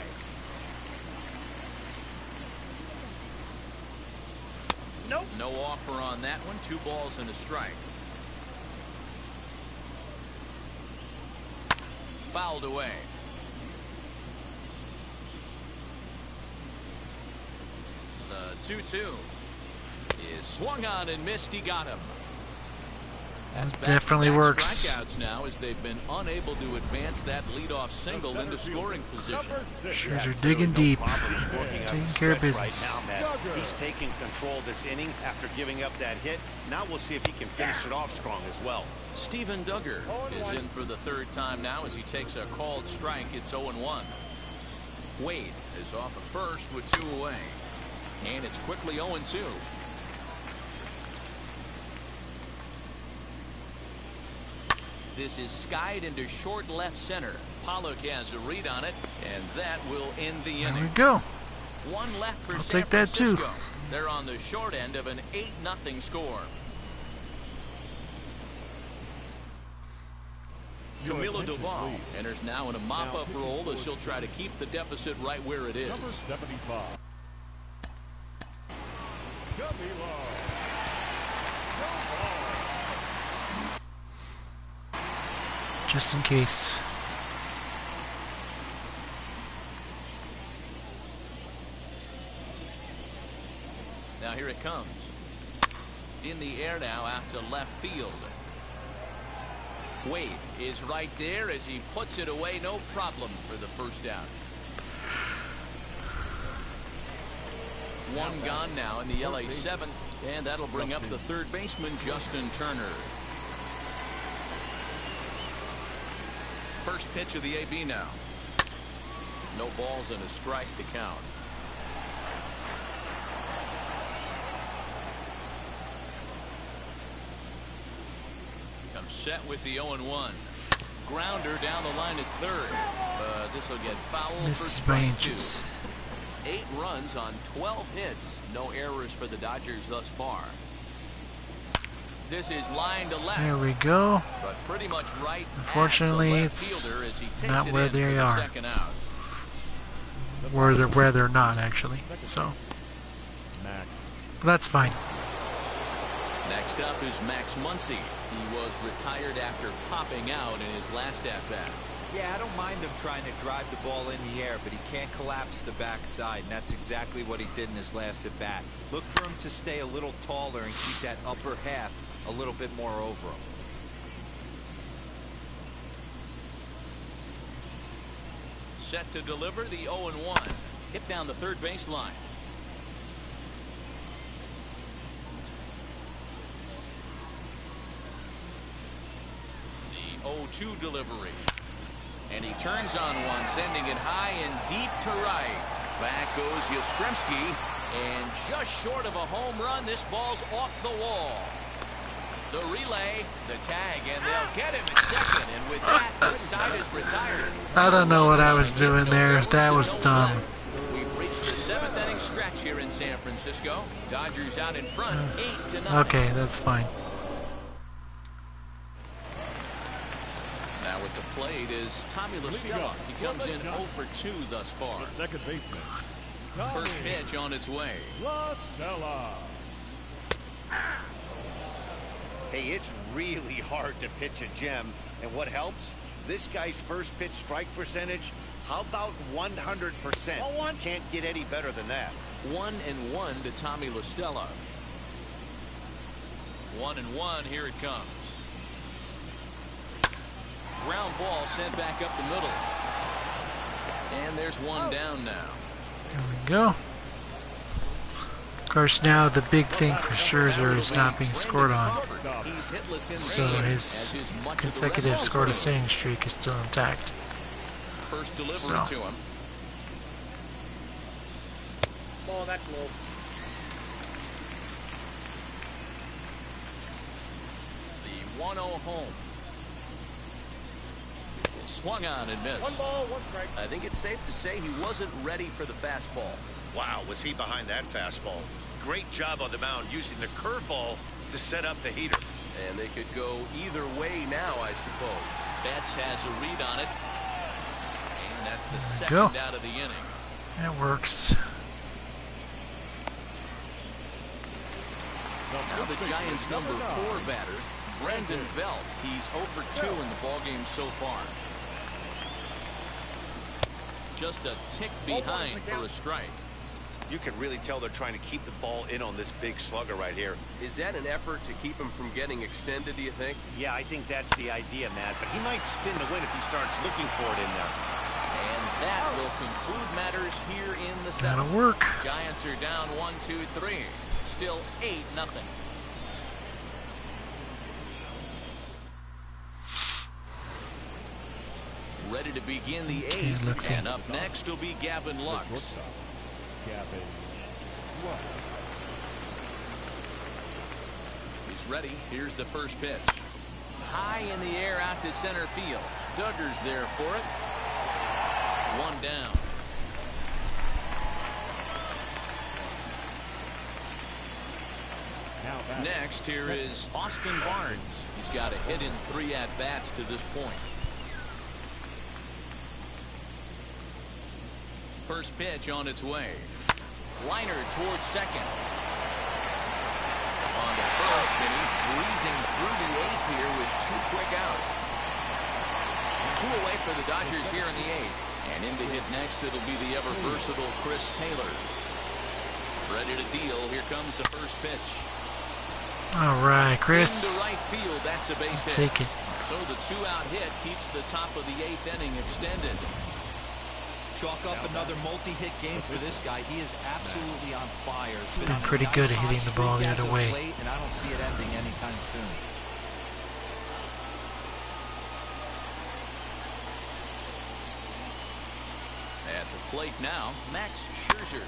No offer on that one. 2 balls and a strike. Fouled away. The 2-2 is swung on and missed. He got him. That's definitely works. Strikeouts now as they've been unable to advance that leadoff single into scoring position. Scherzer digging deep, taking care of business. Right now, Matt. He's taking control of this inning after giving up that hit. Now we'll see if he can finish it off strong as well. Steven Duggar is in for the third time now as he takes a called strike. It's 0-1. Wade is off at first with 2 away. And it's quickly 0-2. This is skied into short left center. Pollock has a read on it, and that will end the inning. There we go. One left for I'll San take that too. Francisco. They're on the short end of an 8-0 score. Camilo Doval enters now in a mop-up role as she'll try to keep the deficit right where it is. Number 75. Camilo. Just in case. Now here it comes. In the air now out to left field. Wade is right there as he puts it away. No problem for the first down. One gone now in the LA 7th, and that'll bring up the third baseman, Justin Turner. First pitch of the AB now. No balls and a strike to count. Comes set with the 0-1. Grounder down the line at third. This will get foul for strike 2. 8 runs on 12 hits. No errors for the Dodgers thus far. This is line to left. There we go. But pretty much right. Unfortunately, it's not where they are. Where they're not, actually. So, but that's fine. Next up is Max Muncy. He was retired after popping out in his last at-bat. Yeah, I don't mind him trying to drive the ball in the air, but he can't collapse the backside, and that's exactly what he did in his last at-bat. Look for him to stay a little taller and keep that upper half a little bit more over him. Set to deliver the 0-1. Hit down the third baseline. The 0-2 delivery. And he turns on one, sending it high and deep to right. Back goes Yastrzemski, and just short of a home run, this ball's off the wall. The relay, the tag, and they'll get him at second. And with that, the side is retired. I don't know what I was doing there. That was dumb. We've reached the 7th inning stretch here in San Francisco. Dodgers out in front, 8-0. Okay, that's fine. Now with the plate is Tommy La Stella. He comes in 0 for 2 thus far. The second baseman. First pitch on its way. La Stella. Hey, it's really hard to pitch a gem, and what helps? This guy's first pitch strike percentage, how about 100%? Can't get any better than that. 1-1 to Tommy La Stella. 1-1, here it comes. Ground ball sent back up the middle. And there's one down now. There we go. Of course, now the big thing for Scherzer is not being scored on. So his consecutive score-to-standing streak is still intact. First delivery to him. Ball that low. The 1-0 home. Swung on and missed. 1 ball, 1 strike. I think it's safe to say he wasn't ready for the fastball. Wow, was he behind that fastball? Great job on the mound using the curveball to set up the heater. And they could go either way now, I suppose. Betts has a read on it. And that's the second out of the inning. That works. Now the Giants' number 4 batter, Brendan Belt. He's 0 for 2 in the ballgame so far. Just a tick behind for a strike. You can really tell they're trying to keep the ball in on this big slugger right here. Is that an effort to keep him from getting extended, do you think? Yeah, I think that's the idea, Matt. But he might spin the win if he starts looking for it in there. And that will conclude matters here in the 7th. That'll work. Giants are down 1-2-3. Still 8-0. ready to begin the Okay, eighth. Luxy. And up next will be Gavin Lux. Gavin Lux. He's ready. Here's the first pitch. High in the air out to center field. Duggar's there for it. One down. Now back. Next, here is Austin Barnes. He's got a hit in 3 at-bats to this point. First pitch on its way. Liner towards second. On the first, and he's breezing through the 8th here with 2 quick outs. 2 away for the Dodgers here in the 8th. And in to hit next, it'll be the ever-versatile Chris Taylor. Ready to deal. Here comes the first pitch. All right, Chris. Into right field, that's a base hit. Take it. So the 2-out hit keeps the top of the 8th inning extended. Chalk up another multi-hit game for this guy. He is absolutely on fire. It's been pretty good at hitting the ball the other way. And I don't see it ending anytime soon. At the plate now, Max Scherzer.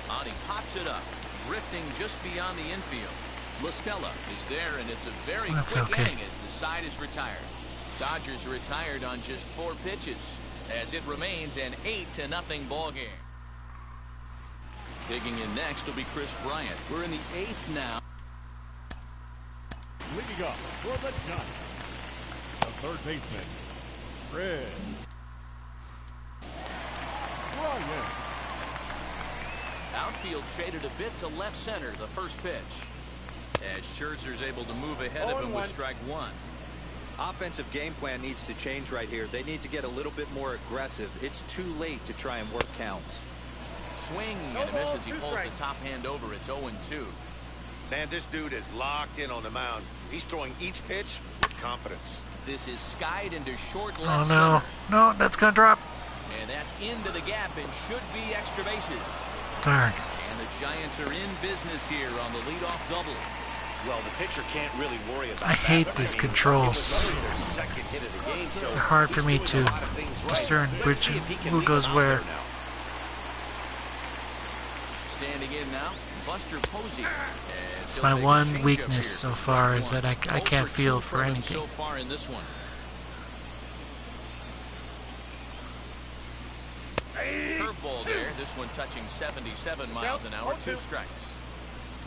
On he pops it up, drifting just beyond the infield. LaStella is there, and it's a very quick inning as the side is retired. Dodgers retired on just 4 pitches, as it remains an 8-0 ball game. Digging in next will be Chris Bryant. We're in the 8th now. Leading up for the Giants, the third baseman, Chris Bryant. Outfield shaded a bit to left center, the first pitch. As Scherzer's able to move ahead of him with strike 1. Offensive game plan needs to change right here. They need to get a little bit more aggressive. It's too late to try and work counts. Swing and a miss as he pulls the top hand over. It's 0-2. Man, this dude is locked in on the mound. He's throwing each pitch with confidence. This is skied into short Oh left no. center. No, that's going to drop. And that's into the gap and should be extra bases. Darn. And the Giants are in business here on the leadoff double. Well, the pitcher can't really worry about I hate that. these I mean, controls. it was their second hit of the game, so They're hard for he's me doing to a lot of things right. discern Let's see if he can who leave goes him out where. there now. Standing in now, Buster Posey. It's my one weakness so far is that I can't feel for anything. So far in this one. Curveball there. This one touching 77 miles an hour. 2 strikes.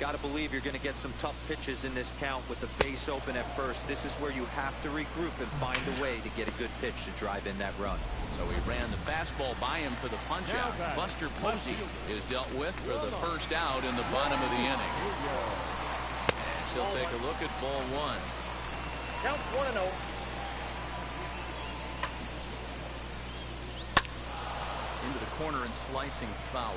Got to believe you're going to get some tough pitches in this count with the base open at first. This is where you have to regroup and find a way to get a good pitch to drive in that run. So he ran the fastball by him for the punch out. Buster Posey is dealt with for the first out in the bottom of the inning. And he'll take a look at ball 1. Count 1-0. Into the corner and slicing foul.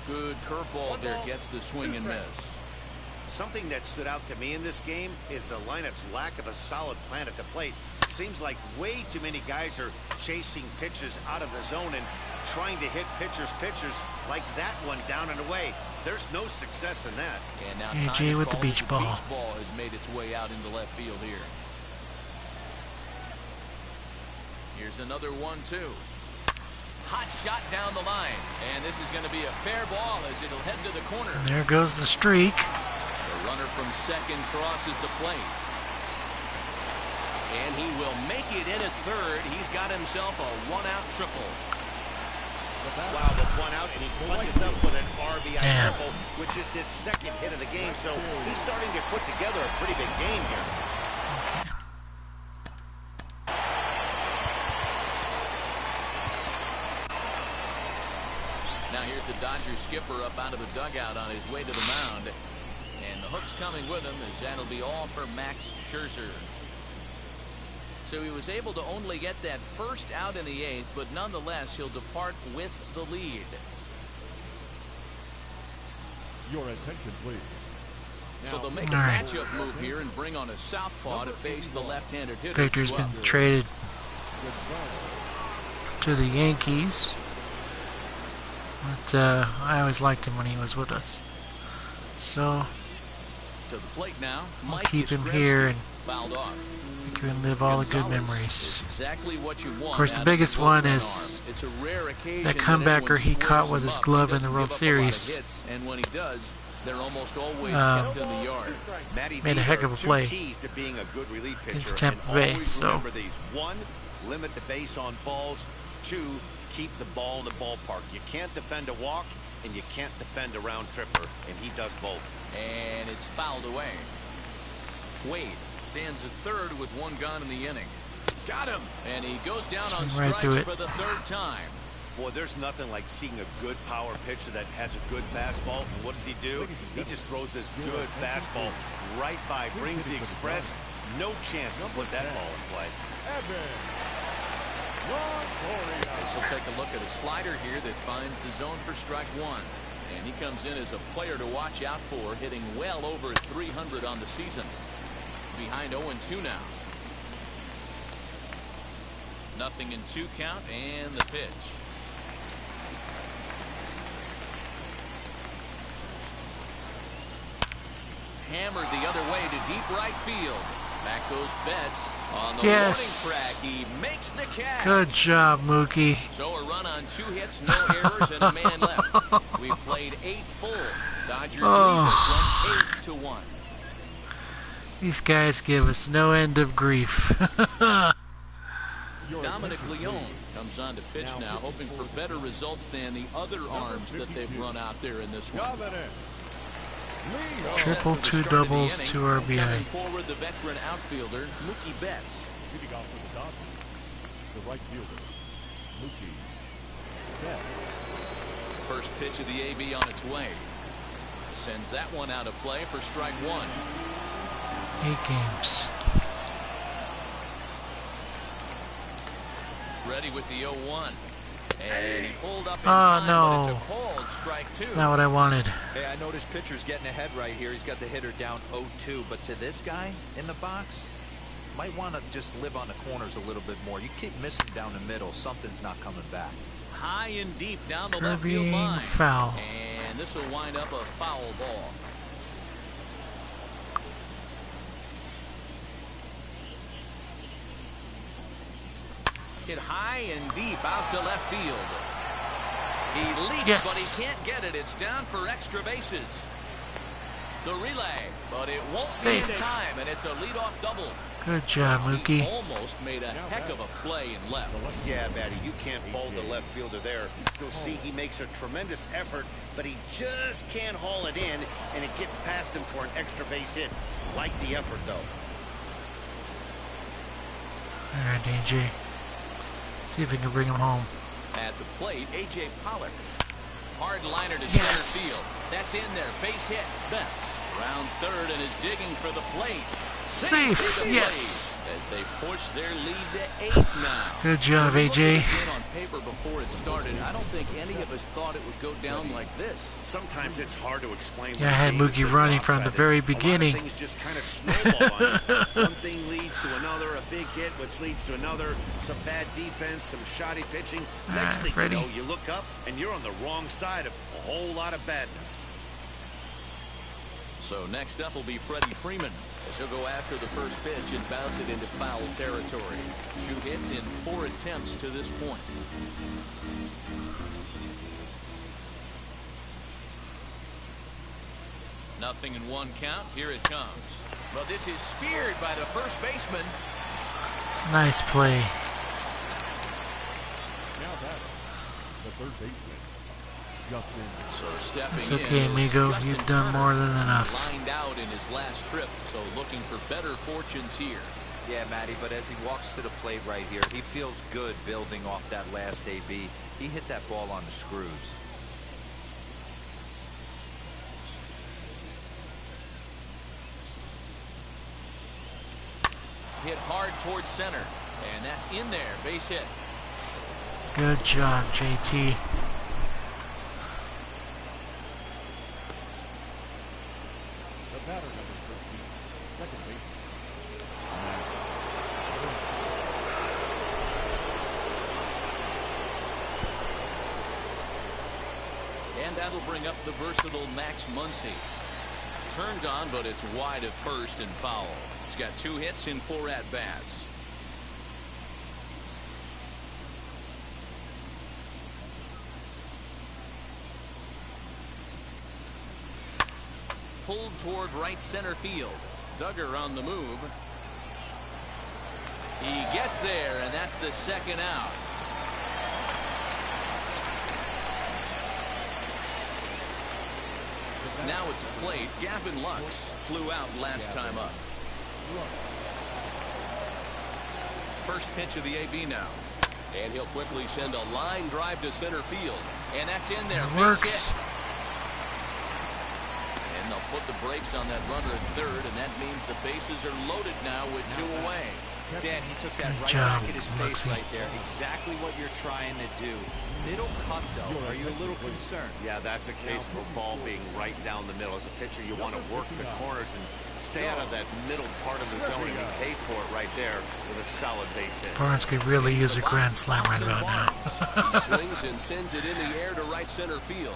Good curveball there, gets the swing and miss. Something that stood out to me in this game is the lineup's lack of a solid plan at the plate. It seems like way too many guys are chasing pitches out of the zone and trying to hit pitchers like that one down and away. There's no success in that. And now AJ time is with the called beach as ball. Beach ball has made its way out into left field here. Here's another 1-2. Hot shot down the line, and this is going to be a fair ball as it'll head to the corner. There goes the streak. The runner from second crosses the plate. And he will make it in at third. He's got himself a 1-out triple. Wow, the 1 out, and he punches up with an RBI Damn. triple, which is his second hit of the game. So he's starting to put together a pretty big game here. Now here's the Dodgers skipper up out of the dugout on his way to the mound. And the hook's coming with him as that'll be all for Max Scherzer. So he was able to only get that first out in the 8th, but nonetheless he'll depart with the lead. Your attention, please. So they'll make a Alright. matchup move here and bring on a southpaw to face the left-handed hitter. Victor's been Well, traded to the Yankees. But I always liked him when he was with us. So To the plate now. We'll Mike keep him Yastrzemski here and fouled off. he can live all the good Gonzalez memories. is exactly what you want. Of course, the out biggest the one bullpen is arm. It's a rare occasion that comebacker he everyone caught swears with him his up. glove He in the doesn't World give up a lot of Series. hits, and when he does, they're almost always Um, kept in the yard. Matty made a V, heck there of are a two play keys to being a good relief pitcher, against Tampa and Bay, always so remember these. One, limit the base on balls. Two, keep the ball in the ballpark. You can't defend a walk, and you can't defend a round tripper, and he does both. And it's fouled away. Wade stands at third with one gone in the inning. Got him, and he goes down on Swing right through strikes it. for the third time. Boy, there's nothing like seeing a good power pitcher that has a good fastball. And what does he do? He just throws this good fastball right by, brings the express. No chance to put that ball in play. As he'll take a look at a slider here that finds the zone for strike one. And he comes in as a player to watch out for, hitting well over 300 on the season. Behind 0-2 now. 0-2 count, and the pitch. Hammered the other way to deep right field. Back goes Betts on the warning track. He makes the catch. Good job, Mookie. So a run on 2 hits, no errors, and a man left. We've played 8 full. Dodgers lead this one 8-1. These guys give us no end of grief. Dominic Leone comes on to pitch now, hoping for better results than the other arms that they've run out there in this one. Triple, 2 doubles, 2 RBI. Coming forward, the veteran outfielder Mookie Betts. Leading off for the Dodgers, the right fielder, Mookie Betts. First pitch of the AB on its way. Sends that one out of play for strike one. 8 games. Ready with the 0-1. And he pulled up in Oh, time, no. but it's a called strike two. That's not what I wanted. Hey, I noticed pitcher's getting ahead right here. He's got the hitter down 0-2, but to this guy in the box, might want to just live on the corners a little bit more. You keep missing down the middle, something's not coming back. High and deep down the left field Curving line. foul. And this will wind up a foul ball. Hit high and deep out to left field. He leaps, Yes. but he can't get it. It's down for extra bases. The relay, but it won't Safe. be in time, and it's a leadoff double. Good job, He Mookie. almost made a heck of a play in left. Yeah, Matty, you can't fault the left fielder there. You'll see he makes a tremendous effort, but he just can't haul it in, and it gets past him for an extra base hit. Like the effort, though. All right, AJ. See if we can bring him home. At the plate, A.J. Pollock. Hard liner to Yes. center field. That's in there. Base hit. Betts rounds third and is digging for the plate. Safe, to yes. plate as they push their lead to 8 now. Good job, When we looked AJ. at this win on paper before it started, I don't think any of us thought it would go down like this. Sometimes it's hard to explain. Yeah, I had Mookie running from the very beginning. A lot of things just kind of snowball on you. One thing leads to another, a big hit, which leads to another, some bad defense, some shoddy pitching. Next thing Freddie. you know, you look up and you're on the wrong side of a whole lot of badness. So next up will be Freddie Freeman as he'll go after the first pitch and bounce it into foul territory. 2 hits in 4 attempts to this point. Nothing in 1 count. Here it comes. Well, this is speared by the first baseman. Nice play. Now batting, the third baseman, Justin. So stepping It's in okay, is amigo. Justin You've done Turner, more than who enough. lined out in his last trip, so looking for better fortunes here. Yeah, Matty, but as he walks to the plate right here, he feels good building off that last AB. He hit that ball on the screws. Hit hard towards center, and that's in there. Base hit. Good job, JT. The batter number 13, second baseman, And that'll bring up the versatile Max Muncy. turned on, but it's wide at first and foul. He's got 2 hits in 4 at-bats. Pulled toward right center field. Duggar on the move. He gets there, and that's the second out. Now at the plate, Gavin Lux flew out last time up. First pitch of the AB now. And he'll quickly send a line drive to center field. And that's in there. It works. And they'll put the brakes on that runner at third, and that means the bases are loaded now with 2 away. Dan, he took that Good right job, back at his face Luxie. right there. Exactly what you're trying to do. Middle cut, though. Are you a little concerned? Yeah, that's a case of a ball being right down the middle. As a pitcher, you want to work the corners and stay out of that middle part of the zone, and he paid for it right there with a solid base hit. Barnes could really use a grand slam right about now. He swings and sends it in the air to right center field.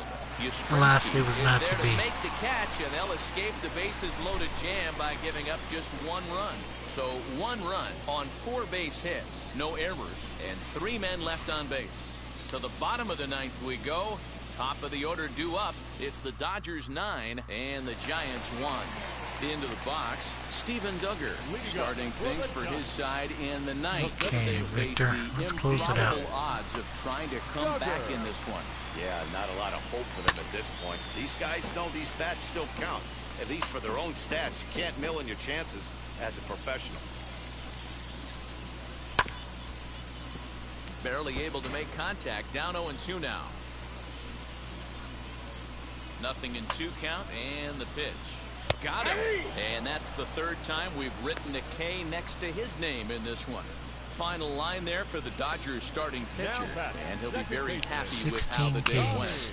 Alas, it was not to be. Make the catch, and they'll escape the bases loaded jam by giving up just 1 run. So 1 run on 4 base hits, no errors, and 3 men left on base. To the bottom of the 9th we go. Top of the order due up. It's the Dodgers 9 and the Giants 1. Into the box, Steven Duggar starting things for his side in the 9th. Okay, They face Victor, the let's close it out. improbable odds of trying to come back in this one. Yeah, not a lot of hope for them at this point. These guys know these bats still count, at least for their own stats. You can't mill in your chances as a professional. Barely able to make contact. Down 0-2 now. Nothing in 2 count, and the pitch. Got him. And that's the 3rd time we've written a K next to his name in this one. Final line there for the Dodgers starting pitcher, and he'll be very happy with how the day went.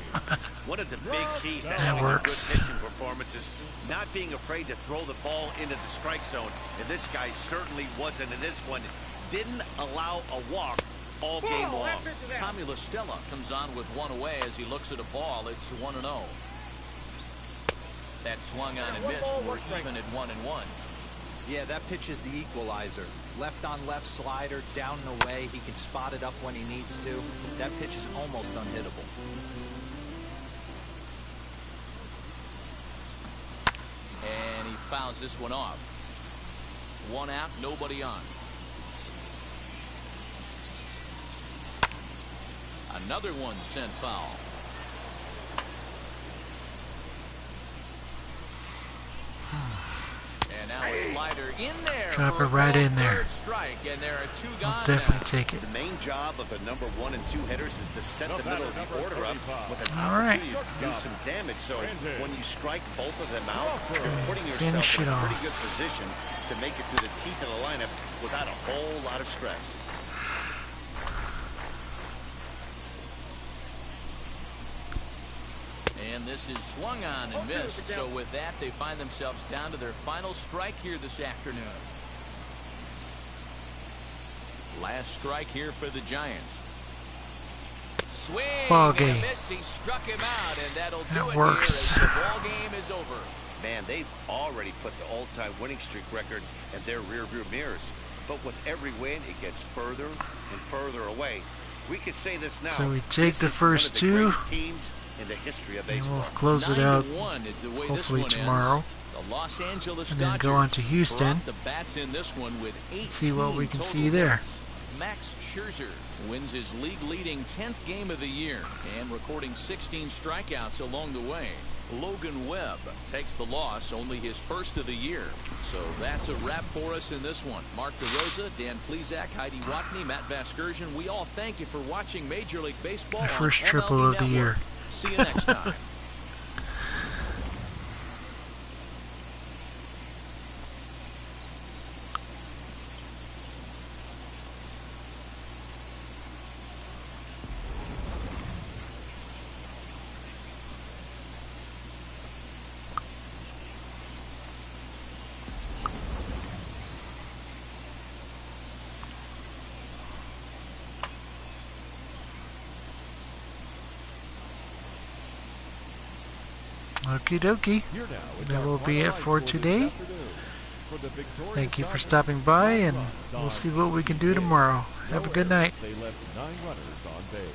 One of the big keys to That having works. a good pitching performance is not being afraid to throw the ball into the strike zone. And this guy certainly wasn't in this one. Didn't allow a walk all game long. Tommy La Stella comes on with 1 away as he looks at a ball. It's 1-0. That swung on and missed. We're even at 1-1. Yeah, that pitch is the equalizer. Left on left slider, down and away. He can spot it up when he needs to. That pitch is almost unhittable. And he fouls this one off. 1 out, nobody on. Another one sent foul. And now a slider in there. Drop for it a right ball in there. third strike, and there are 2 gone I'll definitely now. take it. The main job of the number 1 and 2 hitters is to set the middle of the order up with an All right. opportunity to do some damage. So when you strike both of them out, you're putting Finish yourself in it a pretty off. good position to make it through the teeth of the lineup without a whole lot of stress. And this is swung on and missed. So with that, they find themselves down to their final strike here this afternoon. Last strike here for the Giants. Swing Ball and game. a miss. He struck him out, and that'll do That it works. here as the ball game is over. Man, they've already put the all-time winning streak record in their rearview mirrors. But with every win, it gets further and further away. We could say this now. So we take This the is first one of the 2, greatest teams in the history of and baseball. we'll close it out 9-1 is the way hopefully this one tomorrow. Ends. The Los Angeles And then Dodgers go on to Houston. brought the bats in this one with 18 See what we can total see there. hits. Max Scherzer wins his league-leading 10th game of the year and recording 16 strikeouts along the way. Logan Webb takes the loss, only his first of the year. So that's a wrap for us in this one. Mark DeRosa, Dan Plesac, Heidi Watney, Matt Vasgersian, we all thank you for watching Major League Baseball My on first MLB triple of the Network. year. See you next time. Okie dokie. Here now is That our will be final it for ice score today. this afternoon. For the victorious Thank you for Dodgers, stopping by, 9 and runs we'll on see what we can 14 do hits. tomorrow. Have a No good errors. night. They left 9 runners on base.